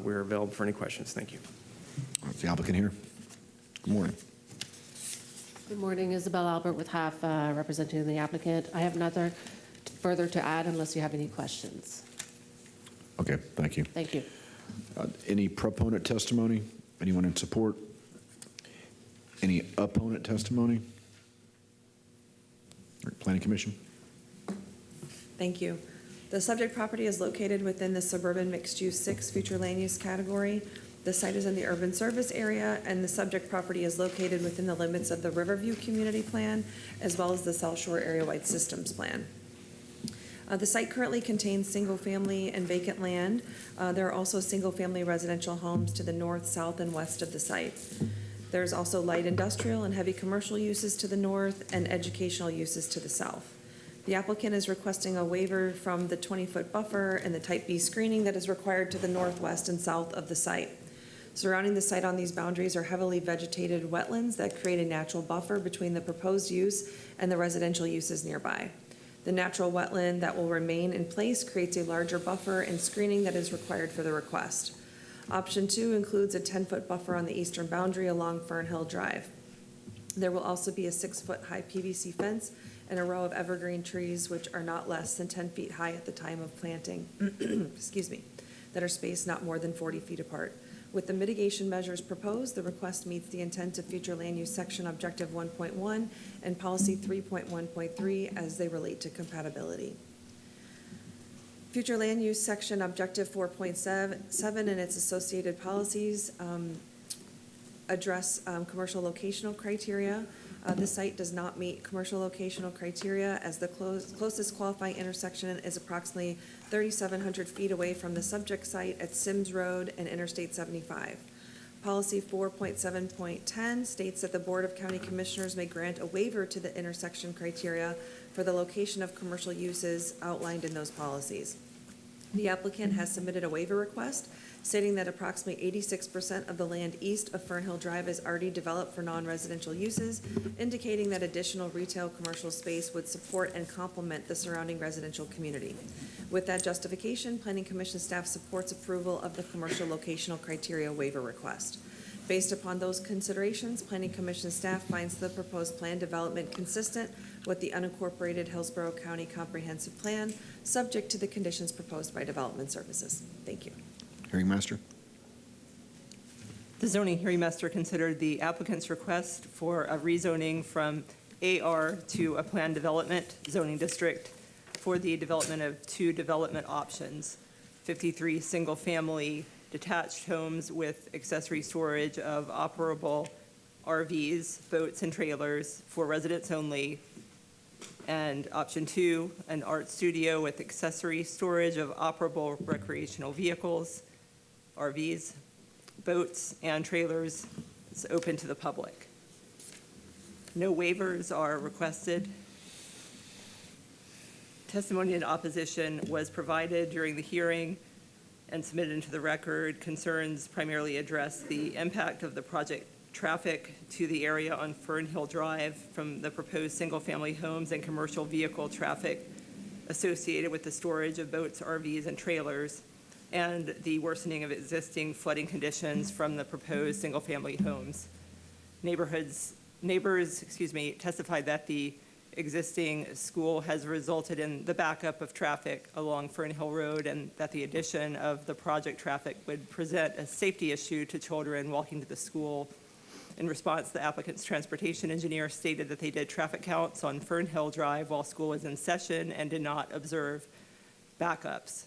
We're available for any questions. Thank you. Is the applicant here? Good morning. Good morning, Isabel Albert with HAF, representing the applicant. I have nothing further to add unless you have any questions. Okay, thank you. Thank you. Any proponent testimony? Anyone in support? Any opponent testimony? All right, Planning Commission? Thank you. The subject property is located within the suburban mixed-use 6 future land use category. The site is in the urban service area, and the subject property is located within the limits of the Riverview Community Plan, as well as the South Shore Area-Wide Systems Plan. The site currently contains single-family and vacant land. There are also single-family residential homes to the north, south, and west of the site. There's also light industrial and heavy commercial uses to the north and educational uses to the south. The applicant is requesting a waiver from the 20-foot buffer and the Type B screening that is required to the northwest and south of the site. Surrounding the site on these boundaries are heavily vegetated wetlands that create a natural buffer between the proposed use and the residential uses nearby. The natural wetland that will remain in place creates a larger buffer and screening that is required for the request. Option 2 includes a 10-foot buffer on the eastern boundary along Fern Hill Drive. There will also be a 6-foot high PVC fence and a row of evergreen trees which are not less than 10 feet high at the time of planting, excuse me, that are spaced not more than 40 feet apart. With the mitigation measures proposed, the request meets the intent of future land use section objective 1.1 and policy 3.1.3 as they relate to compatibility. Future land use section objective 4.7 and its associated policies address commercial locational criteria. The site does not meet commercial locational criteria as the closest qualifying intersection is approximately 3,700 feet away from the subject site at Sims Road and Interstate 75. Policy 4.7.10 states that the Board of County Commissioners may grant a waiver to the intersection criteria for the location of commercial uses outlined in those policies. The applicant has submitted a waiver request stating that approximately 86% of the land east of Fern Hill Drive is already developed for non-residential uses, indicating that additional retail commercial space would support and complement the surrounding residential community. With that justification, Planning Commission staff supports approval of the commercial locational criteria waiver request. Based upon those considerations, Planning Commission staff finds the proposed plan development consistent with the unincorporated Hillsborough County Comprehensive Plan, subject to the conditions proposed by Development Services. Thank you. Hearing Master? The zoning hearing master considered the applicant's request for a rezoning from AR to a planned development zoning district for the development of 2 development options, 53 single-family detached homes with accessory storage of operable RVs, boats, and trailers for residents only, and option 2, an art studio with accessory storage of operable recreational vehicles, RVs, boats, and trailers. It's open to the public. No waivers are requested. Testimony in opposition was provided during the hearing and submitted into the record. Concerns primarily address the impact of the project traffic to the area on Fern Hill Drive from the proposed single-family homes and commercial vehicle traffic associated with the storage of boats, RVs, and trailers, and the worsening of existing flooding conditions from the proposed single-family homes. Neighbors testified that the existing school has resulted in the backup of traffic along Fern Hill Road, and that the addition of the project traffic would present a safety issue to children walking to the school. In response, the applicant's transportation engineer stated that they did traffic counts on Fern Hill Drive while school was in session and did not observe backups.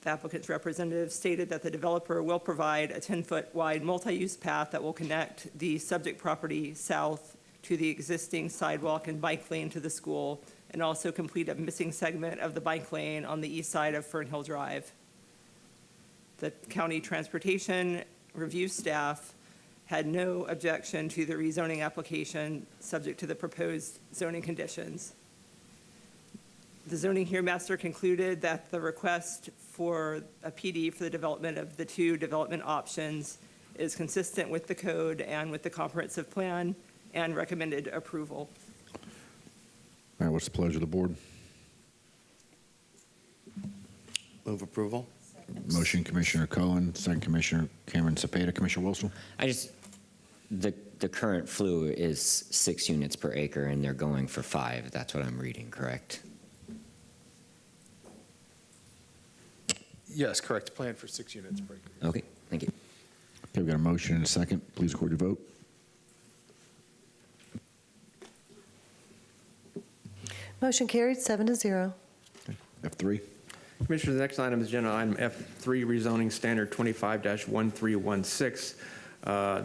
The applicant's representative stated that the developer will provide a 10-foot wide multi-use path that will connect the subject property south to the existing sidewalk and bike lane to the school, and also complete a missing segment of the bike lane on the east side of Fern Hill Drive. The county transportation review staff had no objection to the rezoning application subject to the proposed zoning conditions. The zoning hearing master concluded that the request for a PD for the development of the 2 development options is consistent with the code and with the comprehensive plan, and recommended approval. All right, what's the pleasure of the board? Move approval. Motion, Commissioner Cohen, second Commissioner Cameron Cepeda. Commissioner Wilson? I just The current flu is 6 units per acre, and they're going for 5. That's what I'm reading, correct? Yes, correct. Plan for 6 units per acre. Okay, thank you. Okay, we've got a motion and a second. Please record your vote. Motion carried, 7-0. F3. Commissioners, the next item is agenda item F3, rezoning standard 25-1316.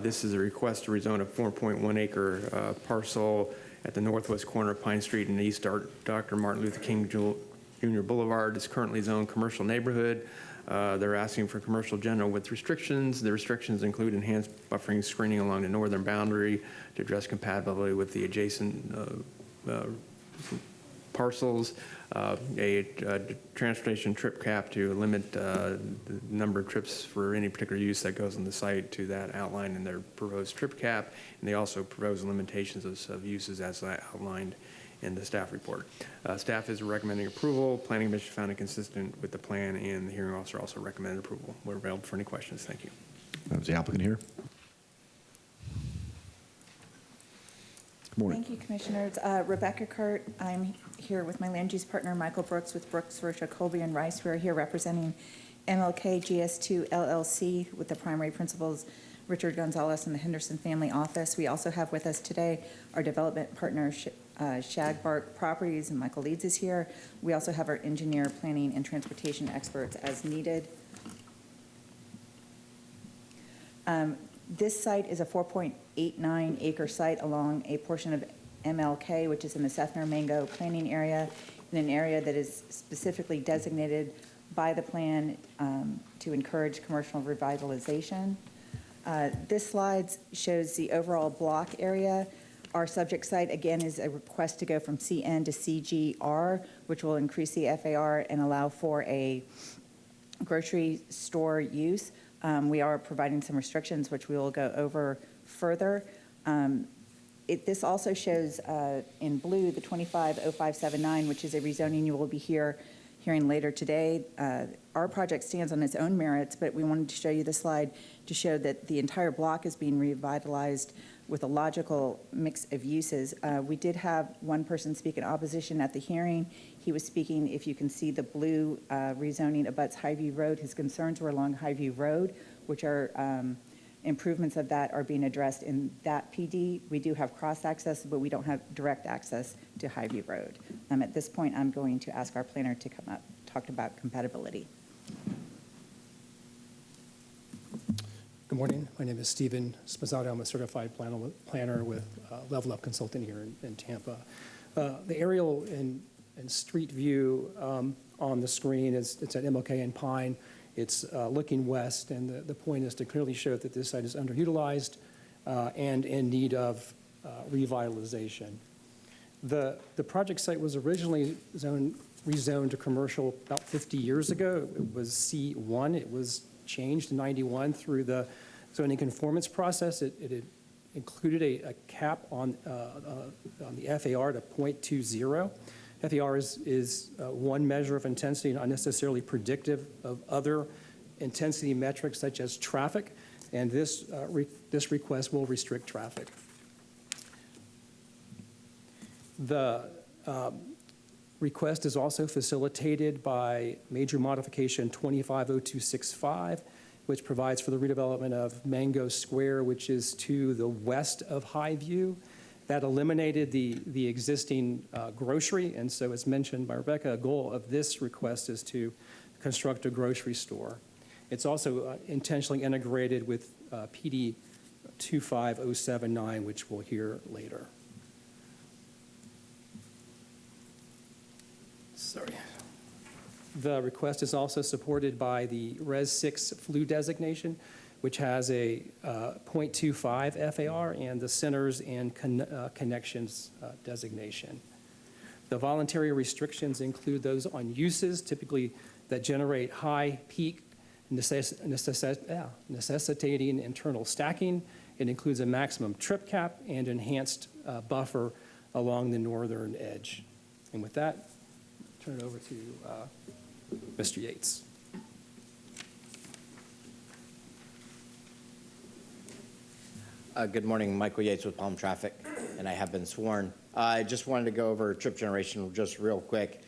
This is a request to rezone a 4.1 acre parcel at the northwest corner of Pine Street and East Dr. Martin Luther King Jr. Boulevard. It's currently zoned commercial neighborhood. They're asking for commercial general with restrictions. The restrictions include enhanced buffering screening along the northern boundary to address compatibility with the adjacent parcels, a transportation trip cap to limit the number of trips for any particular use that goes on the site to that outlined in their proposed trip cap, and they also propose limitations of uses as outlined in the staff report. Staff is recommending approval. Planning Commission found it consistent with the plan, and the hearing officer also recommended approval. We're available for any questions. Thank you. Is the applicant here? Good morning. Thank you, Commissioners. Rebecca Kurt. I'm here with my land use partner, Michael Brooks, with Brooks, Rocha, Colby, and Rice. We're here representing MLK GS2 LLC with the primary principals, Richard Gonzalez and the Henderson Family Office. We also have with us today our development partner, Shagbark Properties, and Michael Leeds is here. We also have our engineer, planning, and transportation experts as needed. This site is a 4.89 acre site along a portion of MLK, which is in the Sethner Mango planning area, in an area that is specifically designated by the plan to encourage commercial revitalization. This slide shows the overall block area. Our subject site, again, is a request to go from CN to CGR, which will increase the FAR and allow for a grocery store use. We are providing some restrictions, which we will go over further. This also shows in blue the 250579, which is a rezoning you will be hearing later today. Our project stands on its own merits, but we wanted to show you this slide to show that the entire block is being revitalized with a logical mix of uses. We did have one person speak in opposition at the hearing. He was speaking, if you can see the blue rezoning abuts Highview Road. His concerns were along Highview Road, which are improvements of that are being addressed in that PD. We do have cross access, but we don't have direct access to Highview Road. At this point, I'm going to ask our planner to come up, talk about compatibility. Good morning. My name is Stephen Spazzato. I'm a certified planner with Level Up Consulting here in Tampa. The aerial and street view on the screen it's at MLK and Pine. It's looking west, and the point is to clearly show that this site is underutilized and in need of revitalization. The project site was originally rezoned to commercial about 50 years ago. It was C1. It was changed in 91 through the zoning conformance process. It included a cap on the FAR to 0.20. FAR is one measure of intensity, not necessarily predictive of other intensity metrics such as traffic, and this request will restrict traffic. The request is also facilitated by major modification 250265, which provides for the redevelopment of Mango Square, which is to the west of Highview. That eliminated the existing grocery, and so as mentioned by Rebecca, a goal of this request is to construct a grocery store. It's also intentionally integrated with PD 25079, which we'll hear later. Sorry. The request is also supported by the Res 6 flu designation, which has a 0.25 FAR, and the centers and connections designation. The voluntary restrictions include those on uses, typically that generate high peak, necessitating internal stacking. It includes a maximum trip cap and enhanced buffer along the northern edge. And with that, turn it over to Mr. Yates. Good morning, Michael Yates with Palm Traffic, and I have been sworn. I just wanted to go over trip generation just real quick.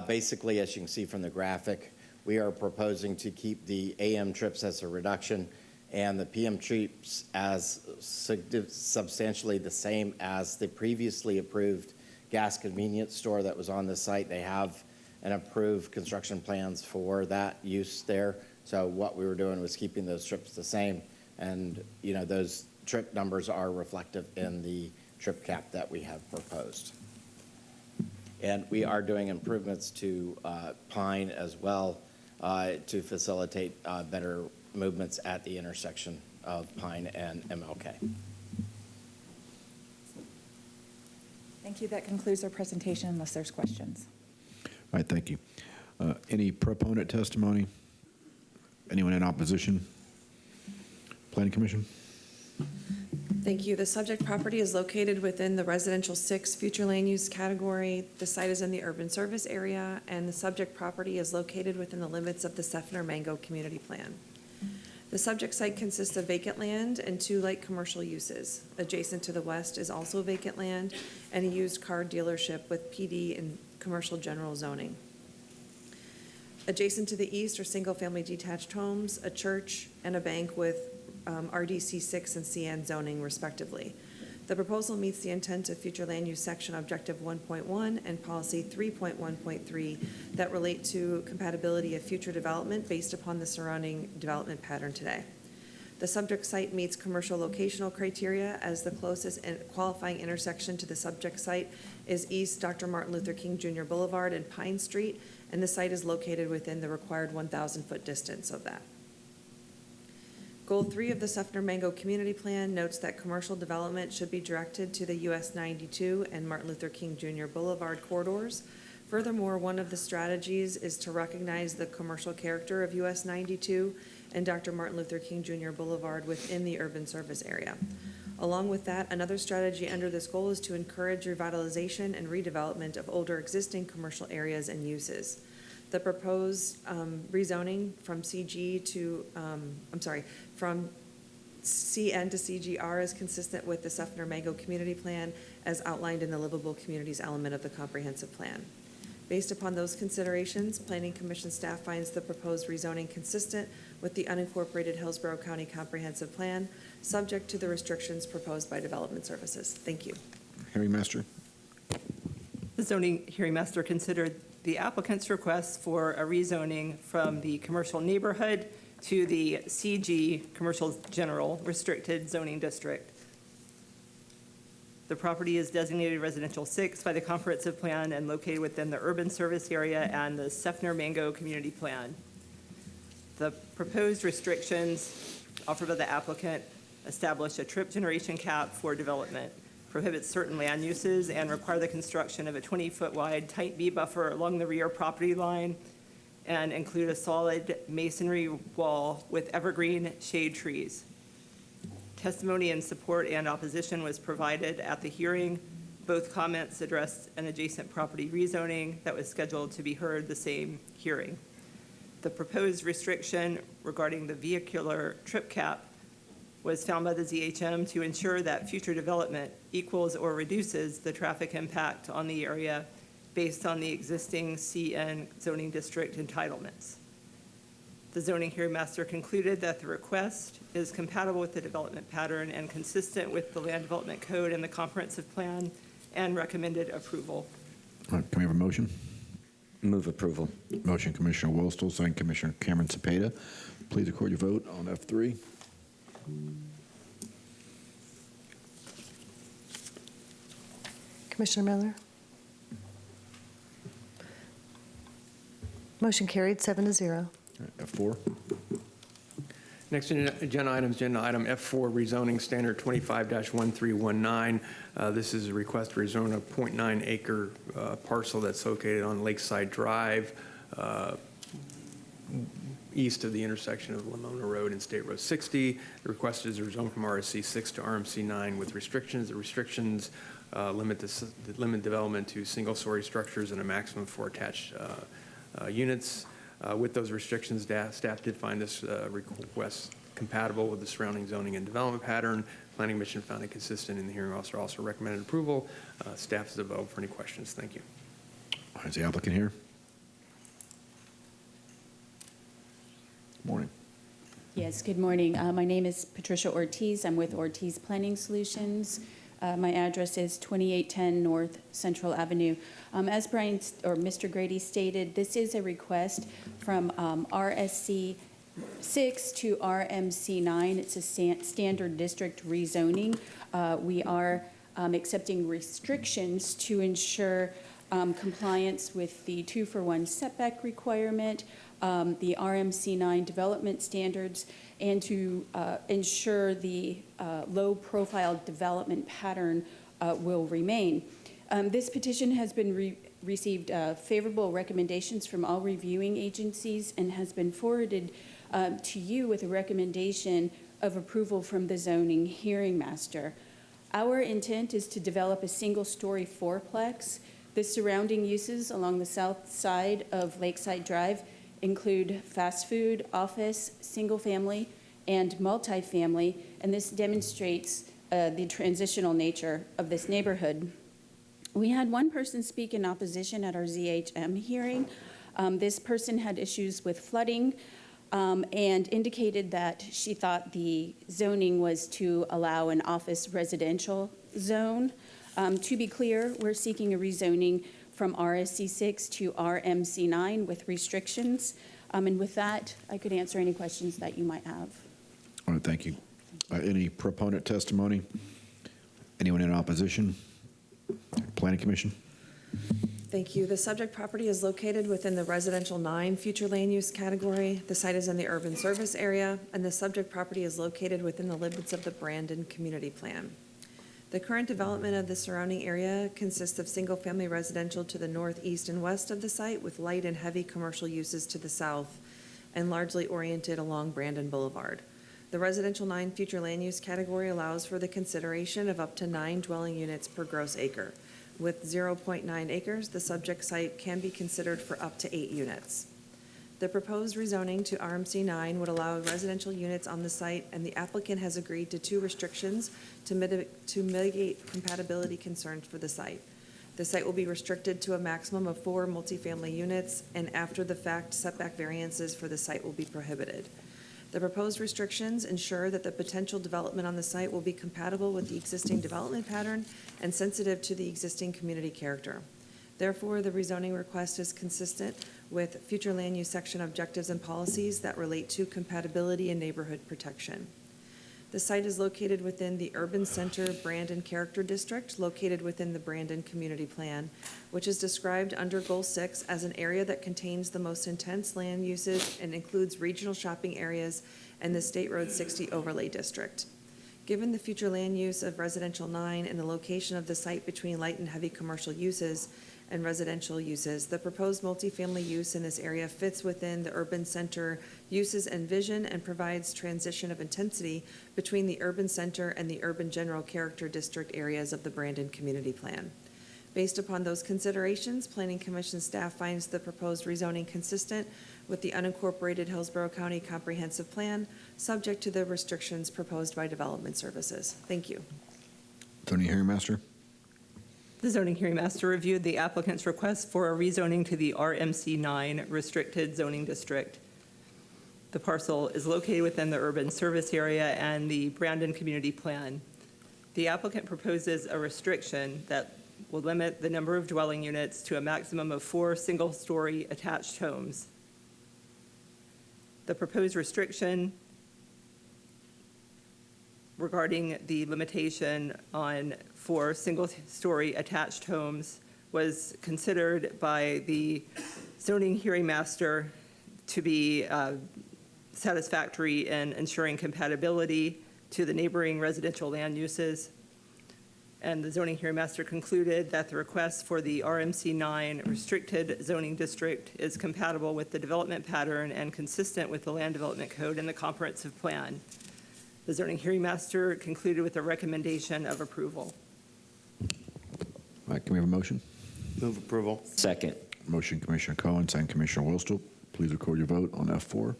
Basically, as you can see from the graphic, we are proposing to keep the AM trips as a reduction and the PM trips as substantially the same as the previously approved gas convenience store that was on the site. They have an approved construction plans for that use there. So what we were doing was keeping those trips the same. And, you know, those trip numbers are reflective in the trip cap that we have proposed. And we are doing improvements to Pine as well to facilitate better movements at the intersection of Pine and MLK. Thank you. That concludes our presentation unless there's questions. All right, thank you. Any proponent testimony? Anyone in opposition? Planning Commission? Thank you. The subject property is located within the residential 6 future land use category. The site is in the urban service area, and the subject property is located within the limits of the Seffner Mango Community Plan. The subject site consists of vacant land and 2 light commercial uses. Adjacent to the west is also vacant land and a used car dealership with PD and commercial general zoning. Adjacent to the east are single-family detached homes, a church, and a bank with RDC 6 and CN zoning respectively. The proposal meets the intent of future land use section objective 1.1 and policy 3.1.3 that relate to compatibility of future development based upon the surrounding development pattern today. The subject site meets commercial locational criteria as the closest qualifying intersection to the subject site is East Dr. Martin Luther King Jr. Boulevard and Pine Street, and the site is located within the required 1,000-foot distance of that. Goal 3 of the Seffner Mango Community Plan notes that commercial development should be directed to the US 92 and Martin Luther King Jr. Boulevard corridors. Furthermore, one of the strategies is to recognize the commercial character of US 92 and Dr. Martin Luther King Jr. Boulevard within the urban service area. Along with that, another strategy under this goal is to encourage revitalization and redevelopment of older existing commercial areas and uses. The proposed rezoning from CG to, from CN to CGR is consistent with the Seffner Mango Community Plan as outlined in the Livable Communities element of the comprehensive plan. Based upon those considerations, Planning Commission staff finds the proposed rezoning consistent with the unincorporated Hillsborough County Comprehensive Plan, subject to the restrictions proposed by Development Services. Thank you. Hearing Master. The zoning hearing master considered the applicant's request for a rezoning from the commercial neighborhood to the CG Commercial General Restricted Zoning District. The property is designated residential 6 by the comprehensive plan and located within the urban service area and the Seffner Mango Community Plan. The proposed restrictions offered by the applicant establish a trip generation cap for development, prohibit certain land uses, and require the construction of a 20-foot wide tight B buffer along the rear property line and include a solid masonry wall with evergreen shade trees. Testimony in support and opposition was provided at the hearing. Both comments addressed an adjacent property rezoning that was scheduled to be heard the same hearing. The proposed restriction regarding the vehicular trip cap was found by the ZHM to ensure that future development equals or reduces the traffic impact on the area based on the existing CN zoning district entitlements. The zoning hearing master concluded that the request is compatible with the development pattern and consistent with the land development code and the comprehensive plan and recommended approval. All right, can we have a motion? Move approval. Motion, Commissioner Wilstel, second Commissioner Cameron Cepeda. Please record your vote on F3. Commissioner Miller? Motion carried 7-0. All right, F4. Next agenda item F4, rezoning standard 25-1319. This is a request to rezone a 0.9 acre parcel that's located on Lakeside Drive, east of the intersection of Lamona Road and State Road 60. The request is rezoned from RSC 6 to RMC 9 with restrictions. The restrictions limit development to single-story structures and a maximum of 4 attached units. With those restrictions, staff did find this request compatible with the surrounding zoning and development pattern. Planning Commission found it consistent, and the hearing officer also recommended approval. Staff is available for any questions. Thank you. Is the applicant here? Morning. Yes, good morning. My name is Patricia Ortiz. I'm with Ortiz Planning Solutions. My address is 2810 North Central Avenue. As Brian or Mr. Grady stated, this is a request from RSC 6 to RMC 9. It's a standard district rezoning. We are accepting restrictions to ensure compliance with the 2-for-1 setback requirement, the RMC 9 development standards, and to ensure the low-profile development pattern will remain. This petition has been received favorable recommendations from all reviewing agencies and has been forwarded to you with a recommendation of approval from the zoning hearing master. Our intent is to develop a single-story fourplex. The surrounding uses along the south side of Lakeside Drive include fast food, office, single-family, and multifamily, and this demonstrates the transitional nature of this neighborhood. We had one person speak in opposition at our ZHM hearing. This person had issues with flooding and indicated that she thought the zoning was to allow an office residential zone. To be clear, we're seeking a rezoning from RSC 6 to RMC 9 with restrictions. And with that, I could answer any questions that you might have. All right, thank you. Any proponent testimony? Anyone in opposition? Planning Commission? Thank you. The subject property is located within the residential 9 future land use category. The site is in the urban service area, and the subject property is located within the limits of the Brandon Community Plan. The current development of the surrounding area consists of single-family residential to the north, east, and west of the site, with light and heavy commercial uses to the south, and largely oriented along Brandon Boulevard. The residential 9 future land use category allows for the consideration of up to 9 dwelling units per gross acre. With 0.9 acres, the subject site can be considered for up to 8 units. The proposed rezoning to RMC 9 would allow residential units on the site, and the applicant has agreed to 2 restrictions to mitigate compatibility concerns for the site. The site will be restricted to a maximum of 4 multifamily units, and after the fact, setback variances for the site will be prohibited. The proposed restrictions ensure that the potential development on the site will be compatible with the existing development pattern and sensitive to the existing community character. Therefore, the rezoning request is consistent with future land use section objectives and policies that relate to compatibility and neighborhood protection. The site is located within the Urban Center Brandon Character District, located within the Brandon Community Plan, which is described under Goal 6 as an area that contains the most intense land uses and includes regional shopping areas and the State Road 60 Overlay District. Given the future land use of residential 9 and the location of the site between light and heavy commercial uses and residential uses, the proposed multifamily use in this area fits within the urban center uses and vision and provides transition of intensity between the urban center and the urban general character district areas of the Brandon Community Plan. Based upon those considerations, Planning Commission staff finds the proposed rezoning consistent with the unincorporated Hillsborough County Comprehensive Plan, subject to the restrictions proposed by Development Services. Thank you. Zoning Hearing Master? The zoning hearing master reviewed the applicant's request for a rezoning to the RMC 9 restricted zoning district. The parcel is located within the urban service area and the Brandon Community Plan. The applicant proposes a restriction that will limit the number of dwelling units to a maximum of 4 single-story attached homes. The proposed restriction regarding the limitation on 4 single-story attached homes was considered by the zoning hearing master to be satisfactory in ensuring compatibility to the neighboring residential land uses. And the zoning hearing master concluded that the request for the RMC 9 restricted zoning district is compatible with the development pattern and consistent with the land development code and the comprehensive plan. The zoning hearing master concluded with a recommendation of approval. All right, can we have a motion? Move approval. Second. Motion, Commissioner Cohen, second Commissioner Wilstel. Please record your vote on F4.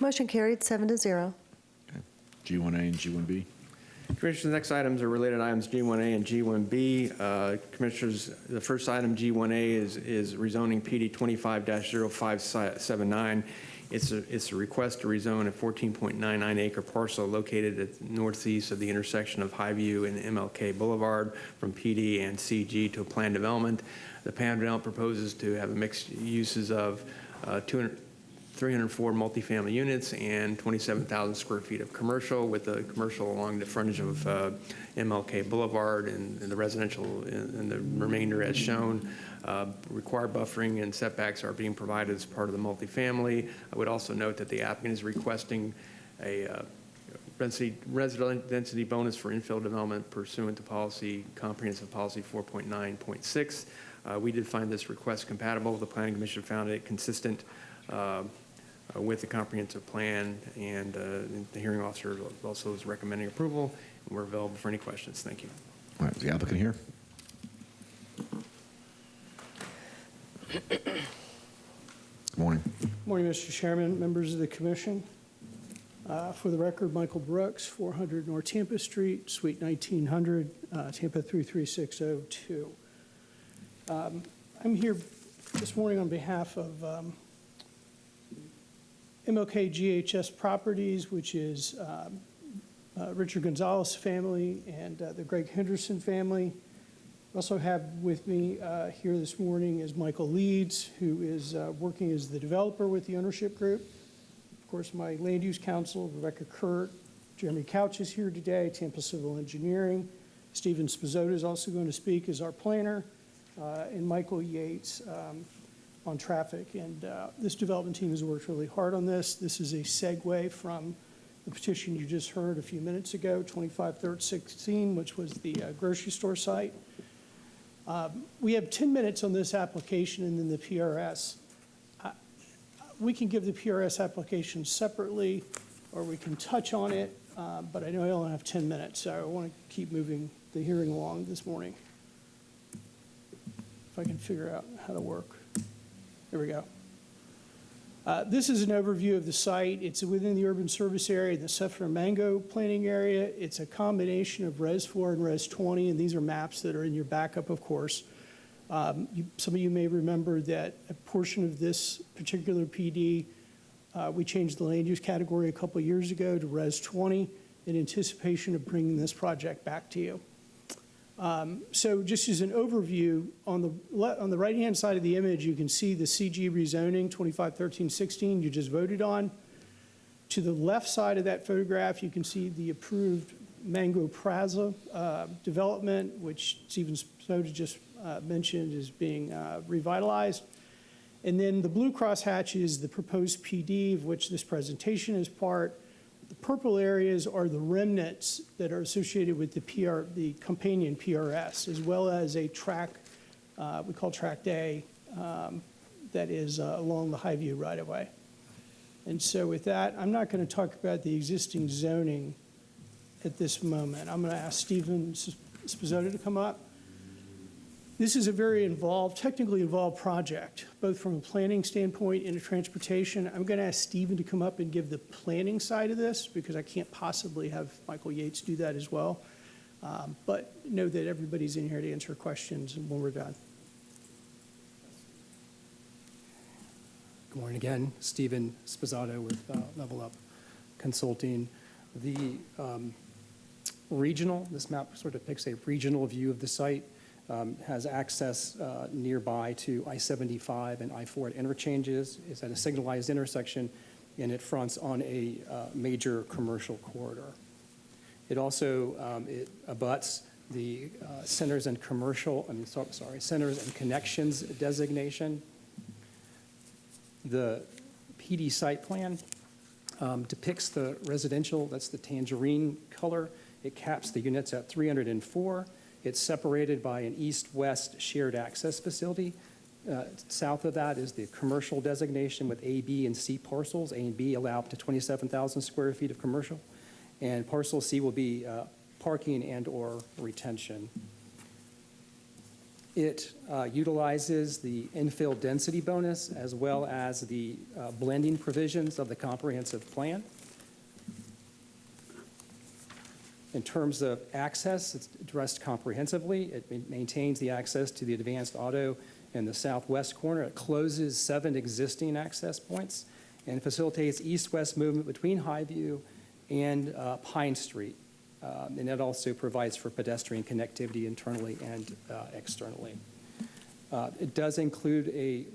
Motion carried, 7-0. G1A and G1B. Commissioners, the next items are related items G1A and G1B. Commissioners, the first item, G1A, is rezoning PD 25-0579. It's a request to rezone a 14.99 acre parcel located at northeast of the intersection of Highview and MLK Boulevard from PD and CG to a planned development. The planned development proposes to have mixed uses of 304 multifamily units and 27,000 square feet of commercial, with the commercial along the frontage of MLK Boulevard and the residential and the remainder as shown. Required buffering and setbacks are being provided as part of the multifamily. I would also note that the applicant is requesting a resident density bonus for infill development pursuant to policy, comprehensive policy 4.9.6. We did find this request compatible. The Planning Commission found it consistent with the comprehensive plan, and the hearing officer also is recommending approval, and we're available for any questions. Thank you. All right, is the applicant here? Good morning. Good morning, Mr. Chairman, members of the commission. For the record, Michael Brooks, 400 North Tampa Street, Suite 1900, Tampa 33602. I'm here this morning on behalf of MLK GHS Properties, which is Richard Gonzalez family and the Greg Henderson family. Also have with me here this morning is Michael Leeds, who is working as the developer with the ownership group. Of course, my land use counsel, Rebecca Kurt. Jeremy Couch is here today, Tampa Civil Engineering. Stephen Spizzotto is also going to speak as our planner, and Michael Yates on traffic. And this development team has worked really hard on this. This is a segue from the petition you just heard a few minutes ago, 25-316, which was the grocery store site. We have 10 minutes on this application and then the PRS. We can give the PRS application separately, or we can touch on it, but I know I only have 10 minutes, so I want to keep moving the hearing along this morning. If I can figure out how to work. There we go. This is an overview of the site. It's within the urban service area, the Sefra Mango planning area. It's a combination of Res 4 and Res 20, and these are maps that are in your backup, of course. Some of you may remember that a portion of this particular PD, we changed the land use category a couple years ago to Res 20 in anticipation of bringing this project back to you. So just as an overview, on the right-hand side of the image, you can see the CG rezoning 25-13-16 you just voted on. To the left side of that photograph, you can see the approved Mango Plaza development, which Stephen Spizzotto just mentioned is being revitalized. And then the blue crosshatch is the proposed PD, of which this presentation is part. The purple areas are the remnants that are associated with the companion PRS, as well as a track, we call Tract A, that is along the Highview right-of-way. And so with that, I'm not going to talk about the existing zoning at this moment. I'm going to ask Stephen Spizzotto to come up. This is a very technically involved project, both from a planning standpoint and a transportation. I'm going to ask Stephen to come up and give the planning side of this, because I can't possibly have Michael Yates do that as well. But know that everybody's in here to answer questions when we're done. Good morning again. Stephen Spizzotto with Level Up Consulting. The regional, this map sort of depicts a regional view of the site. Has access nearby to I-75 and I-4 at interchanges. It's at a signalized intersection, and it fronts on a major commercial corridor. It also it abuts the centers and centers and connections designation. The PD site plan depicts the residential, that's the tangerine color. It caps the units at 304. It's separated by an east-west shared access facility. South of that is the commercial designation with A, B, and C parcels. A and B allow up to 27,000 square feet of commercial. And parcel C will be parking and or retention. It utilizes the infill density bonus as well as the blending provisions of the comprehensive plan. In terms of access, it's addressed comprehensively. It maintains the access to the advanced auto in the southwest corner. It closes 7 existing access points and facilitates east-west movement between Highview and Pine Street. And it also provides for pedestrian connectivity internally and externally. It does include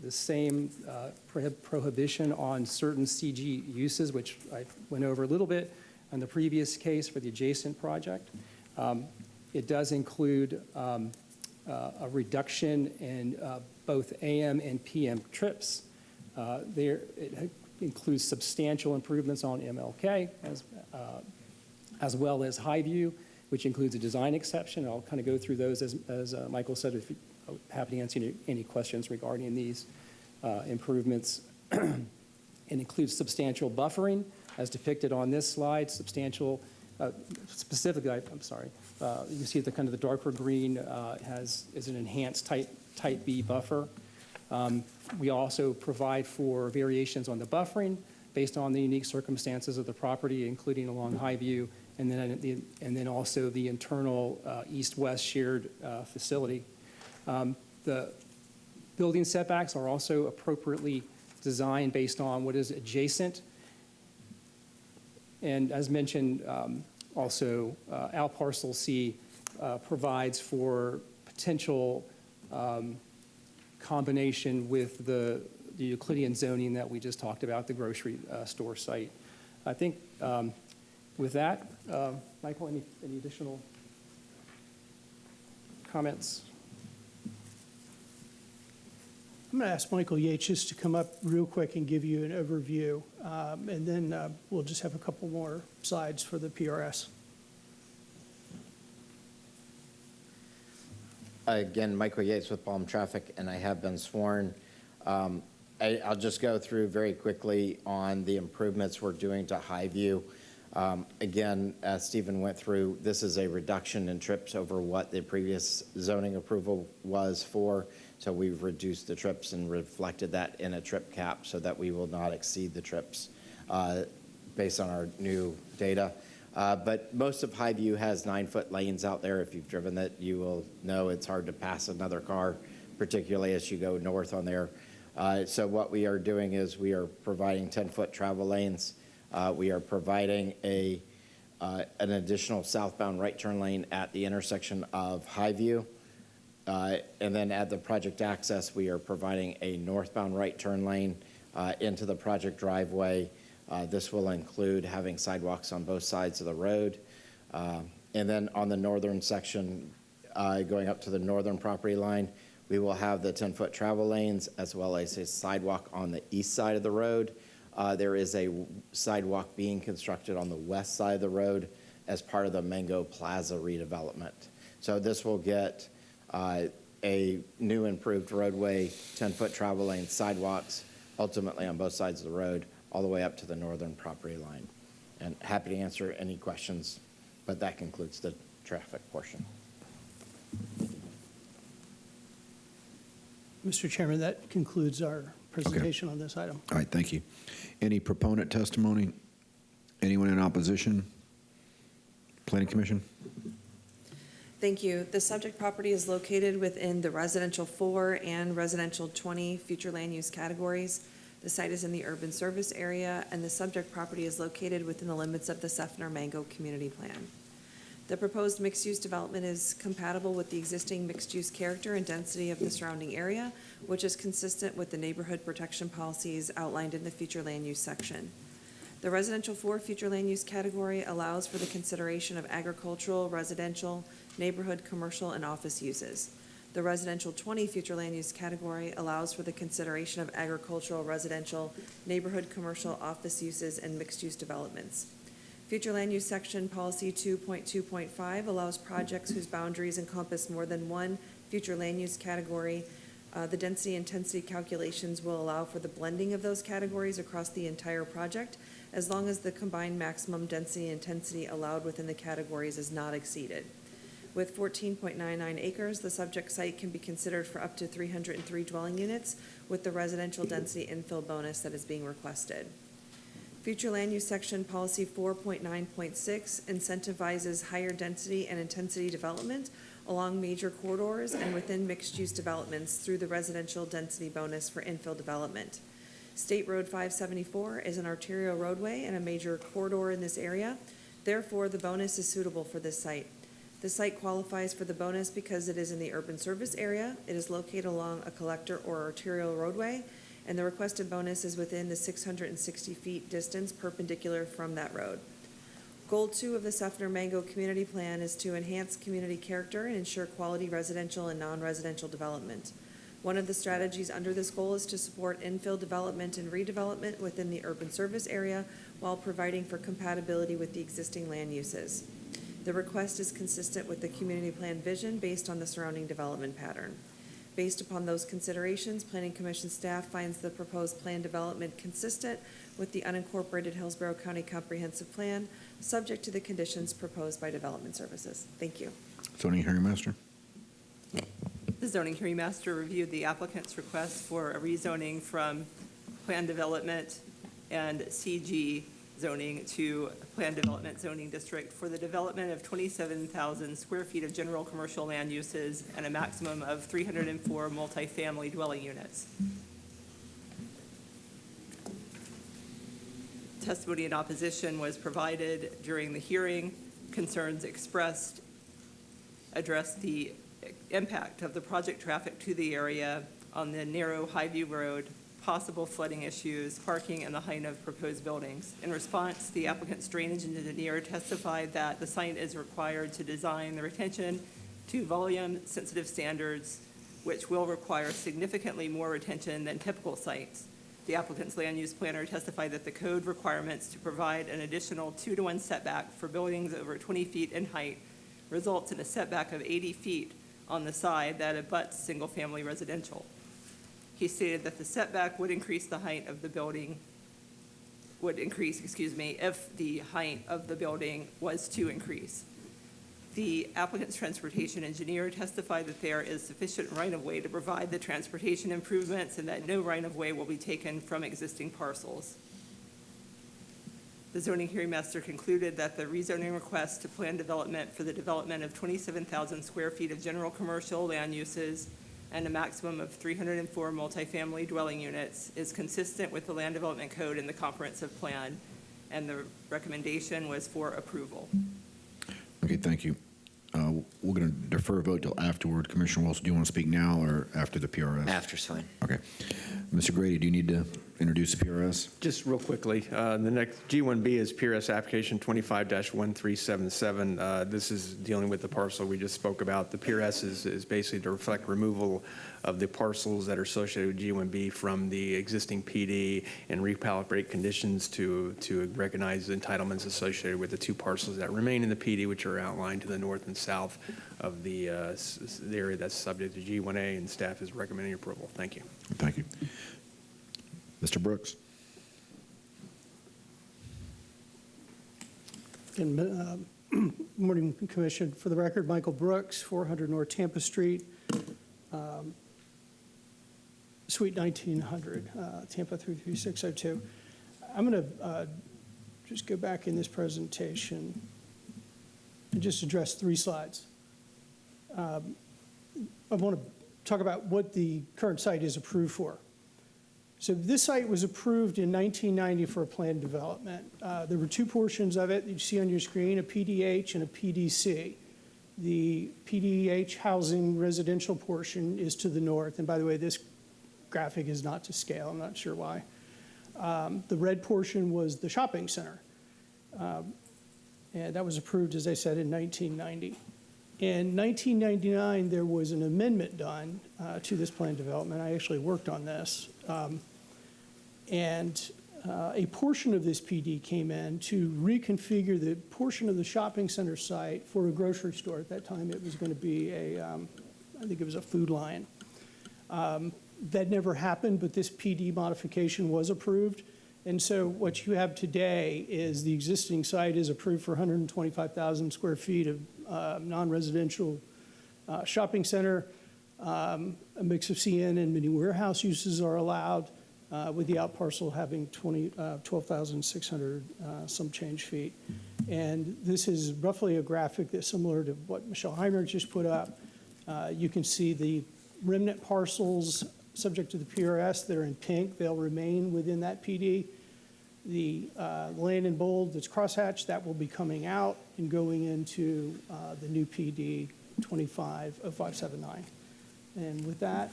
the same prohibition on certain CG uses, which I went over a little bit on the previous case for the adjacent project. It does include a reduction in both AM and PM trips. It includes substantial improvements on MLK as well as Highview, which includes a design exception. I'll kind of go through those as Michael said, if I'm happy to answer any questions regarding these improvements. It includes substantial buffering, as depicted on this slide. Substantial, specifically, I'm sorry, you can see the kind of the darker green is an enhanced type B buffer. We also provide for variations on the buffering based on the unique circumstances of the property, including along Highview, and then also the internal east-west shared facility. The building setbacks are also appropriately designed based on what is adjacent. And as mentioned, also Parcel C provides for potential combination with the Euclidean zoning that we just talked about, the grocery store site. I think with that, Michael, any additional comments? I'm going to ask Michael Yates just to come up real quick and give you an overview, and then we'll just have a couple more slides for the PRS. Again, Michael Yates with Palm Traffic, and I have been sworn. I'll just go through very quickly on the improvements we're doing to Highview. Again, as Stephen went through, this is a reduction in trips over what the previous zoning approval was for. So we've reduced the trips and reflected that in a trip cap so that we will not exceed the trips based on our new data. But most of Highview has 9-foot lanes out there. If you've driven it, you will know it's hard to pass another car, particularly as you go north on there. So what we are doing is we are providing 10-foot travel lanes. We are providing an additional southbound right turn lane at the intersection of Highview. And then at the project access, we are providing a northbound right turn lane into the project driveway. This will include having sidewalks on both sides of the road. And then on the northern section, going up to the northern property line, we will have the 10-foot travel lanes as well as a sidewalk on the east side of the road. There is a sidewalk being constructed on the west side of the road as part of the Mango Plaza redevelopment. So this will get a new improved roadway, 10-foot travel lane, sidewalks, ultimately on both sides of the road, all the way up to the northern property line. And happy to answer any questions, but that concludes the traffic portion. Mr. Chairman, that concludes our presentation on this item. All right, thank you. Any proponent testimony? Anyone in opposition? Planning Commission? Thank you. The subject property is located within the residential 4 and residential 20 future land use categories. The site is in the urban service area, and the subject property is located within the limits of the Seffner Mango Community Plan. The proposed mixed-use development is compatible with the existing mixed-use character and density of the surrounding area, which is consistent with the neighborhood protection policies outlined in the future land use section. The residential 4 future land use category allows for the consideration of agricultural, residential, neighborhood, commercial, and office uses. The residential 20 future land use category allows for the consideration of agricultural, residential, neighborhood, commercial, office uses, and mixed-use developments. Future land use section policy 2.2.5 allows projects whose boundaries encompass more than one future land use category. The density intensity calculations will allow for the blending of those categories across the entire project, as long as the combined maximum density intensity allowed within the categories is not exceeded. With 14.99 acres, the subject site can be considered for up to 303 dwelling units with the residential density infill bonus that is being requested. Future Land Use Section Policy 4.9.6 incentivizes higher density and intensity development along major corridors and within mixed-use developments through the residential density bonus for infill development. State Road 574 is an arterial roadway and a major corridor in this area. Therefore, the bonus is suitable for this site. The site qualifies for the bonus because it is in the urban service area, it is located along a collector or arterial roadway, and the requested bonus is within the 660 feet distance perpendicular from that road. Goal 2 of the Seffner Mango Community Plan is to enhance community character and ensure quality residential and non-residential development. One of the strategies under this goal is to support infill development and redevelopment within the urban service area while providing for compatibility with the existing land uses. The request is consistent with the community plan vision based on the surrounding development pattern. Based upon those considerations, Planning Commission staff finds the proposed plan development consistent with the unincorporated Hillsborough County Comprehensive Plan, subject to the conditions proposed by Development Services. Thank you. Zoning Hearing Master. The zoning hearing master reviewed the applicant's request for a rezoning from plan development and CG zoning to plan development zoning district for the development of 27,000 square feet of general commercial land uses and a maximum of 304 multifamily dwelling units. Testimony in opposition was provided during the hearing. Concerns expressed addressed the impact of the project traffic to the area on the narrow Highview Road, possible flooding issues, parking, and the height of proposed buildings. In response, the applicant's drainage engineer testified that the site is required to design the retention to volume-sensitive standards, which will require significantly more retention than typical sites. The applicant's land use planner testified that the code requirements to provide an additional 2-to-1 setback for buildings over 20 feet in height results in a setback of 80 feet on the side that abuts single-family residential. He stated that the setback would increase the height of the building, if the height of the building was to increase. The applicant's transportation engineer testified that there is sufficient right-of-way to provide the transportation improvements and that no right-of-way will be taken from existing parcels. The zoning hearing master concluded that the rezoning request to plan development for the development of 27,000 square feet of general commercial land uses and a maximum of 304 multifamily dwelling units is consistent with the land development code and the comprehensive plan, and the recommendation was for approval. Okay, thank you. We're going to defer a vote till afterward. Commissioner Wilson, do you want to speak now or after the PRS? After's fine. Okay. Mr. Grady, do you need to introduce the PRS? Just real quickly, the next G1B is PRS application 25-1377. This is dealing with the parcel we just spoke about. The PRS is basically to reflect removal of the parcels that are associated with G1B from the existing PD and recalibrate conditions to recognize entitlements associated with the two parcels that remain in the PD, which are outlined to the north and south of the area that's subject to G1A, and staff is recommending approval. Thank you. Thank you. Mr. Brooks. Good morning, Commission. For the record, Michael Brooks, 400 North Tampa Street, Suite 1900, Tampa 33602. I'm going to just go back in this presentation and just address 3 slides. I want to talk about what the current site is approved for. So this site was approved in 1990 for a planned development. There were 2 portions of it that you see on your screen, a PDH and a PDC. The PDH housing residential portion is to the north. And by the way, this graphic is not to scale. I'm not sure why. The red portion was the shopping center. And that was approved, as I said, in 1990. In 1999, there was an amendment done to this planned development. I actually worked on this. And a portion of this PD came in to reconfigure the portion of the shopping center site for a grocery store. At that time, it was going to be I think it was a Food Lion. That never happened, but this PD modification was approved. And so what you have today is the existing site is approved for 125,000 square feet of non-residential shopping center. A mix of CN and mini warehouse uses are allowed, with the out parcel having 12,600 some change feet. And this is roughly a graphic that's similar to what Michelle Heinrich just put up. You can see the remnant parcels subject to the PRS that are in pink. They'll remain within that PD. The land in bold that's crosshatched, that will be coming out and going into the new PD 250579. And with that,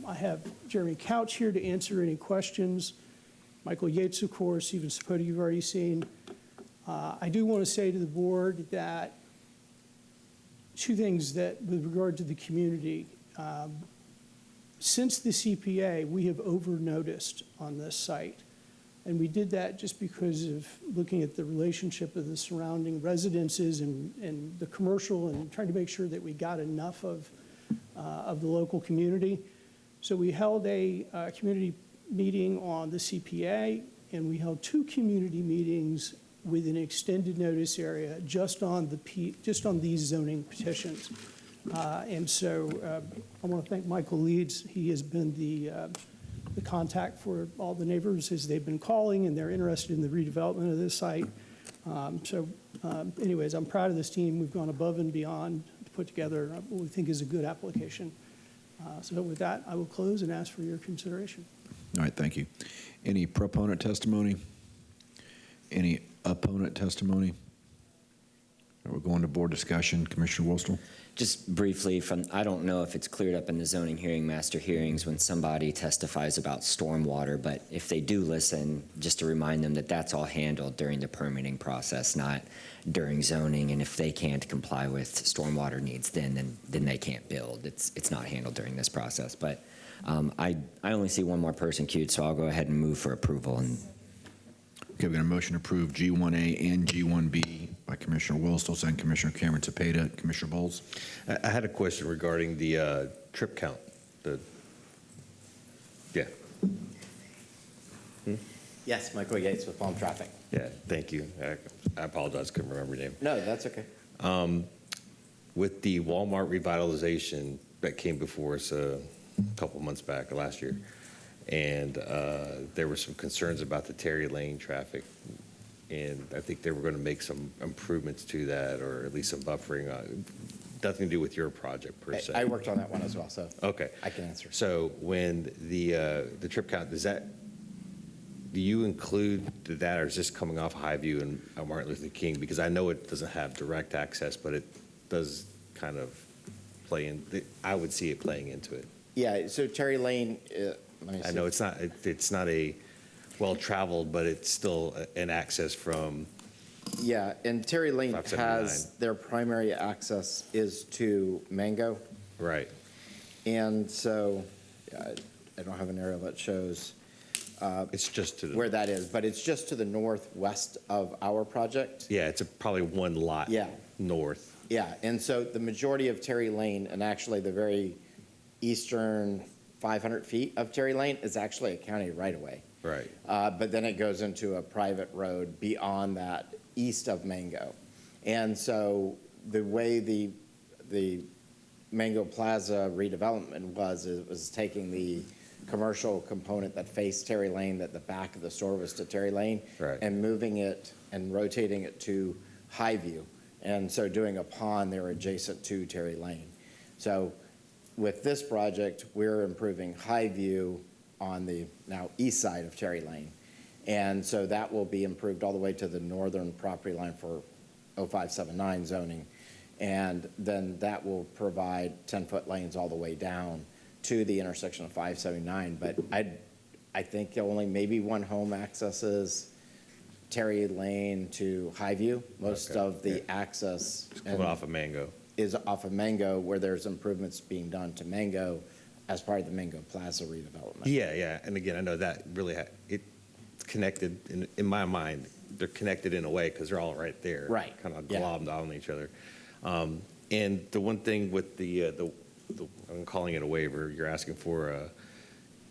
I have Jeremy Couch here to answer any questions. Michael Yates, of course, Stephen Sapoti you've already seen. I do want to say to the board that two things that with regard to the community. Since the CPA, we have over-noticed on this site. And we did that just because of looking at the relationship of the surrounding residences and the commercial and trying to make sure that we got enough of the local community. So we held a community meeting on the CPA, and we held two community meetings with an extended notice area just on these zoning petitions. And so I want to thank Michael Leeds. He has been the contact for all the neighbors as they've been calling, and they're interested in the redevelopment of this site. Anyways, I'm proud of this team. We've gone above and beyond to put together what we think is a good application. So with that, I will close and ask for your consideration. All right, thank you. Any proponent testimony? Any opponent testimony? We're going to board discussion. Commissioner Worstel. Just briefly, I don't know if it's cleared up in the zoning hearing master hearings when somebody testifies about stormwater, but if they do listen, just to remind them that that's all handled during the permitting process, not during zoning. And if they can't comply with stormwater needs, then they can't build. It's not handled during this process. But I only see one more person queued, so I'll go ahead and move for approval. Okay, we've got a motion to approve G1A and G1B by Commissioner Worstel, second Commissioner Cameron Cepeda. Commissioner Bowles. I had a question regarding the trip count. Yes, Michael Yates with Palm Traffic. Yeah, thank you. I apologize, couldn't remember your name. No, that's okay. With the Walmart revitalization that came before us a couple months back, last year, and there were some concerns about the Terry Lane traffic, and I think they were going to make some improvements to that, or at least some buffering. Nothing to do with your project per se. I worked on that one as well, so okay, I can answer. So when the trip count, do you include that, or is this coming off Highview and Martin Luther King? Because I know it doesn't have direct access, but it does kind of play in. I would see it playing into it. Yeah. So Terry Lane. I know it's not a well-traveled, but it's still an access from. Yeah, and Terry Lane has their primary access is to Mango. Right. And so I don't have an aerial that shows. It's just to the where that is, but it's just to the northwest of our project. Yeah, it's probably one lot. Yeah. North. Yeah, and so the majority of Terry Lane, and actually the very eastern 500 feet of Terry Lane is actually a county right-of-way. Right. But then it goes into a private road beyond that, east of Mango. And so the way the Mango Plaza redevelopment was, it was taking the commercial component that faced Terry Lane, that the back of the store was to Terry Lane, right, and moving it and rotating it to Highview. And so doing a pond there adjacent to Terry Lane. So with this project, we're improving Highview on the now east side of Terry Lane. And so that will be improved all the way to the northern property line for 0579 zoning. And then that will provide 10-foot lanes all the way down to the intersection of 579. But I think only maybe one home accesses Terry Lane to Highview. Most of the access coming off of Mango is off of Mango, where there's improvements being done to Mango as part of the Mango Plaza redevelopment. Yeah. And again, I know that really it's connected in my mind. They're connected in a way because they're all right there, right? Kind of globbed on each other. And the one thing with the I'm calling it a waiver. You're asking for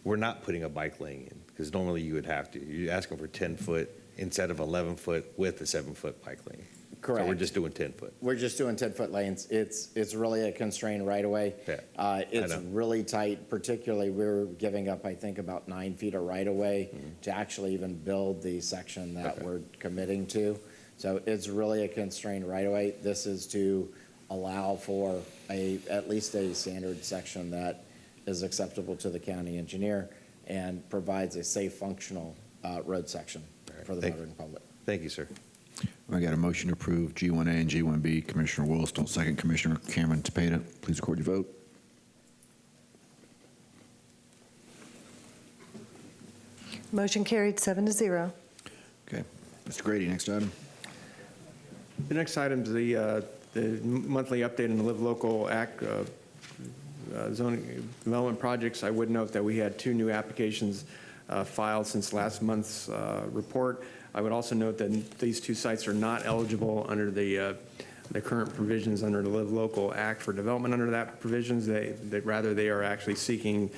we're not putting a bike lane in, because normally you would have to. You're asking for 10-foot instead of 11-foot with a 7-foot bike lane. Correct. So we're just doing 10-foot. We're just doing 10-foot lanes. It's really a constrained right-of-way. Yeah, It's know. really tight, particularly we're giving up, I think, about 9 feet of right-of-way to actually even build the section that we're committing to. So it's really a constrained right-of-way. This is to allow for at least a standard section that is acceptable to the county engineer and provides a safe, functional road section for the motoring public. Thank you, sir. I got a motion to approve G1A and G1B. Commissioner Williston, second. Commissioner Cameron Tepeda, please record your vote. Motion carried 7-0. Okay. Mr. Grady, next item. The next item is the monthly update on the Live Local Act zoning development projects. I would note that we had 2 new applications filed since last month's report. I would also note that these 2 sites are not eligible under the current provisions under the Live Local Act for development under that provisions. Rather, they are actually seeking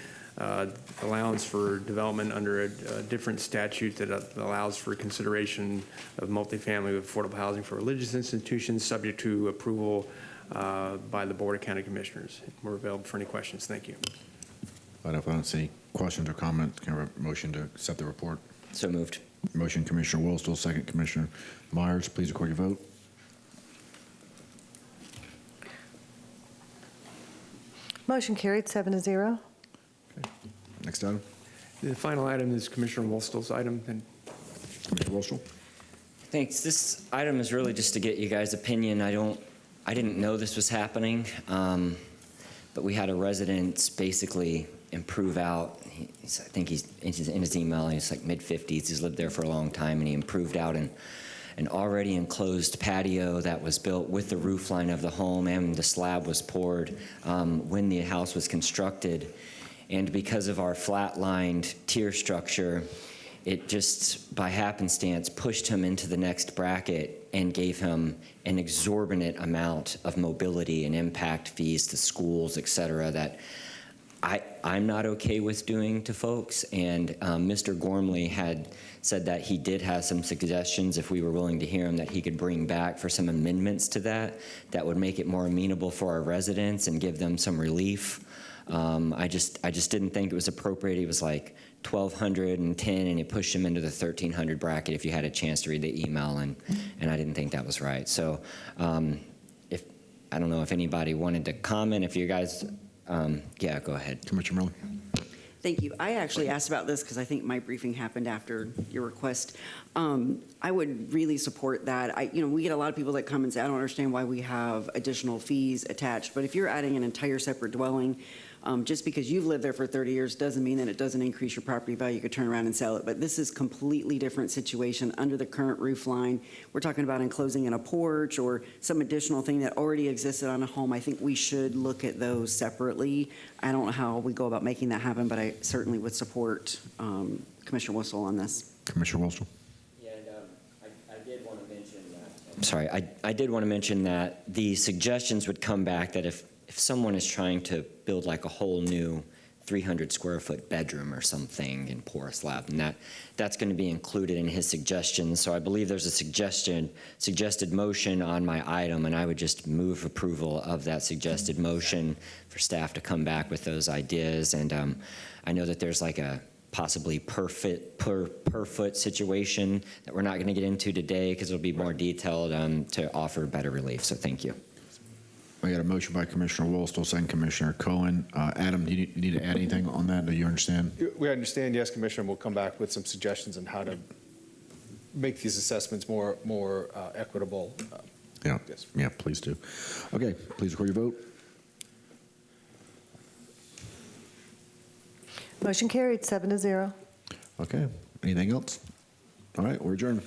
allowance for development under a different statute that allows for consideration of multifamily with affordable housing for religious institutions subject to approval by the Board of County Commissioners. We're available for any questions. Thank you. If I don't see questions or comments, can I have a motion to accept the report? So moved. Motion, Commissioner Williston, second. Commissioner Myers, please record your vote. Motion carried 7-0. Next item. The final item is Commissioner Wolstall's item. And Commissioner Wolstall. Thanks. This item is really just to get you guys' opinion. I didn't know this was happening, but we had a resident basically improve out. I think he's in his email, he's like mid-50s. He's lived there for a long time, and he improved out an already enclosed patio that was built with the roof line of the home, and the slab was poured when the house was constructed. And because of our flat-lined tier structure, it just, by happenstance, pushed him into the next bracket and gave him an exorbitant amount of mobility and impact fees to schools, et cetera, that I'm not okay with doing to folks. And Mr. Gormley had said that he did have some suggestions, if we were willing to hear him, that he could bring back for some amendments to that would make it more amenable for our residents and give them some relief. I just didn't think it was appropriate. He was like 1,210, and it pushed him into the 1,300 bracket if you had a chance to read the email, and I didn't think that was right. So I don't know if anybody wanted to comment, if you guys, yeah, go ahead. Commissioner Murley. Thank you. I actually asked about this because I think my briefing happened after your request. I would really support that. We get a lot of people that come and say, I don't understand why we have additional fees attached. But if you're adding an entire separate dwelling, just because you've lived there for 30 years doesn't mean that it doesn't increase your property value. You could turn around and sell it. But this is completely different situation under the current roof line. We're talking about enclosing in a porch or some additional thing that already existed on a home. I think we should look at those separately. I don't know how we go about making that happen, but I certainly would support Commissioner Whistle on this. Commissioner Whistle. Yeah, and I did want to mention that. Sorry, I did want to mention that the suggestions would come back that if someone is trying to build like a whole new 300 square foot bedroom or something and pour a slab, and that's going to be included in his suggestions. So I believe there's a suggested motion on my item, and I would just move approval of that suggested motion for staff to come back with those ideas. And I know that there's like a possibly per foot situation that we're not going to get into today because it'll be more detailed to offer better relief. So thank you. I got a motion by Commissioner Wolstall, second Commissioner Cohen. Adam, do you need to add anything on that? Do you understand? We understand, yes, Commissioner. We'll come back with some suggestions on how to make these assessments more equitable. Yeah, yes. Yeah, please do. Okay, please record your vote. Motion carried 7-0. Okay, anything else? All right, we're adjourned.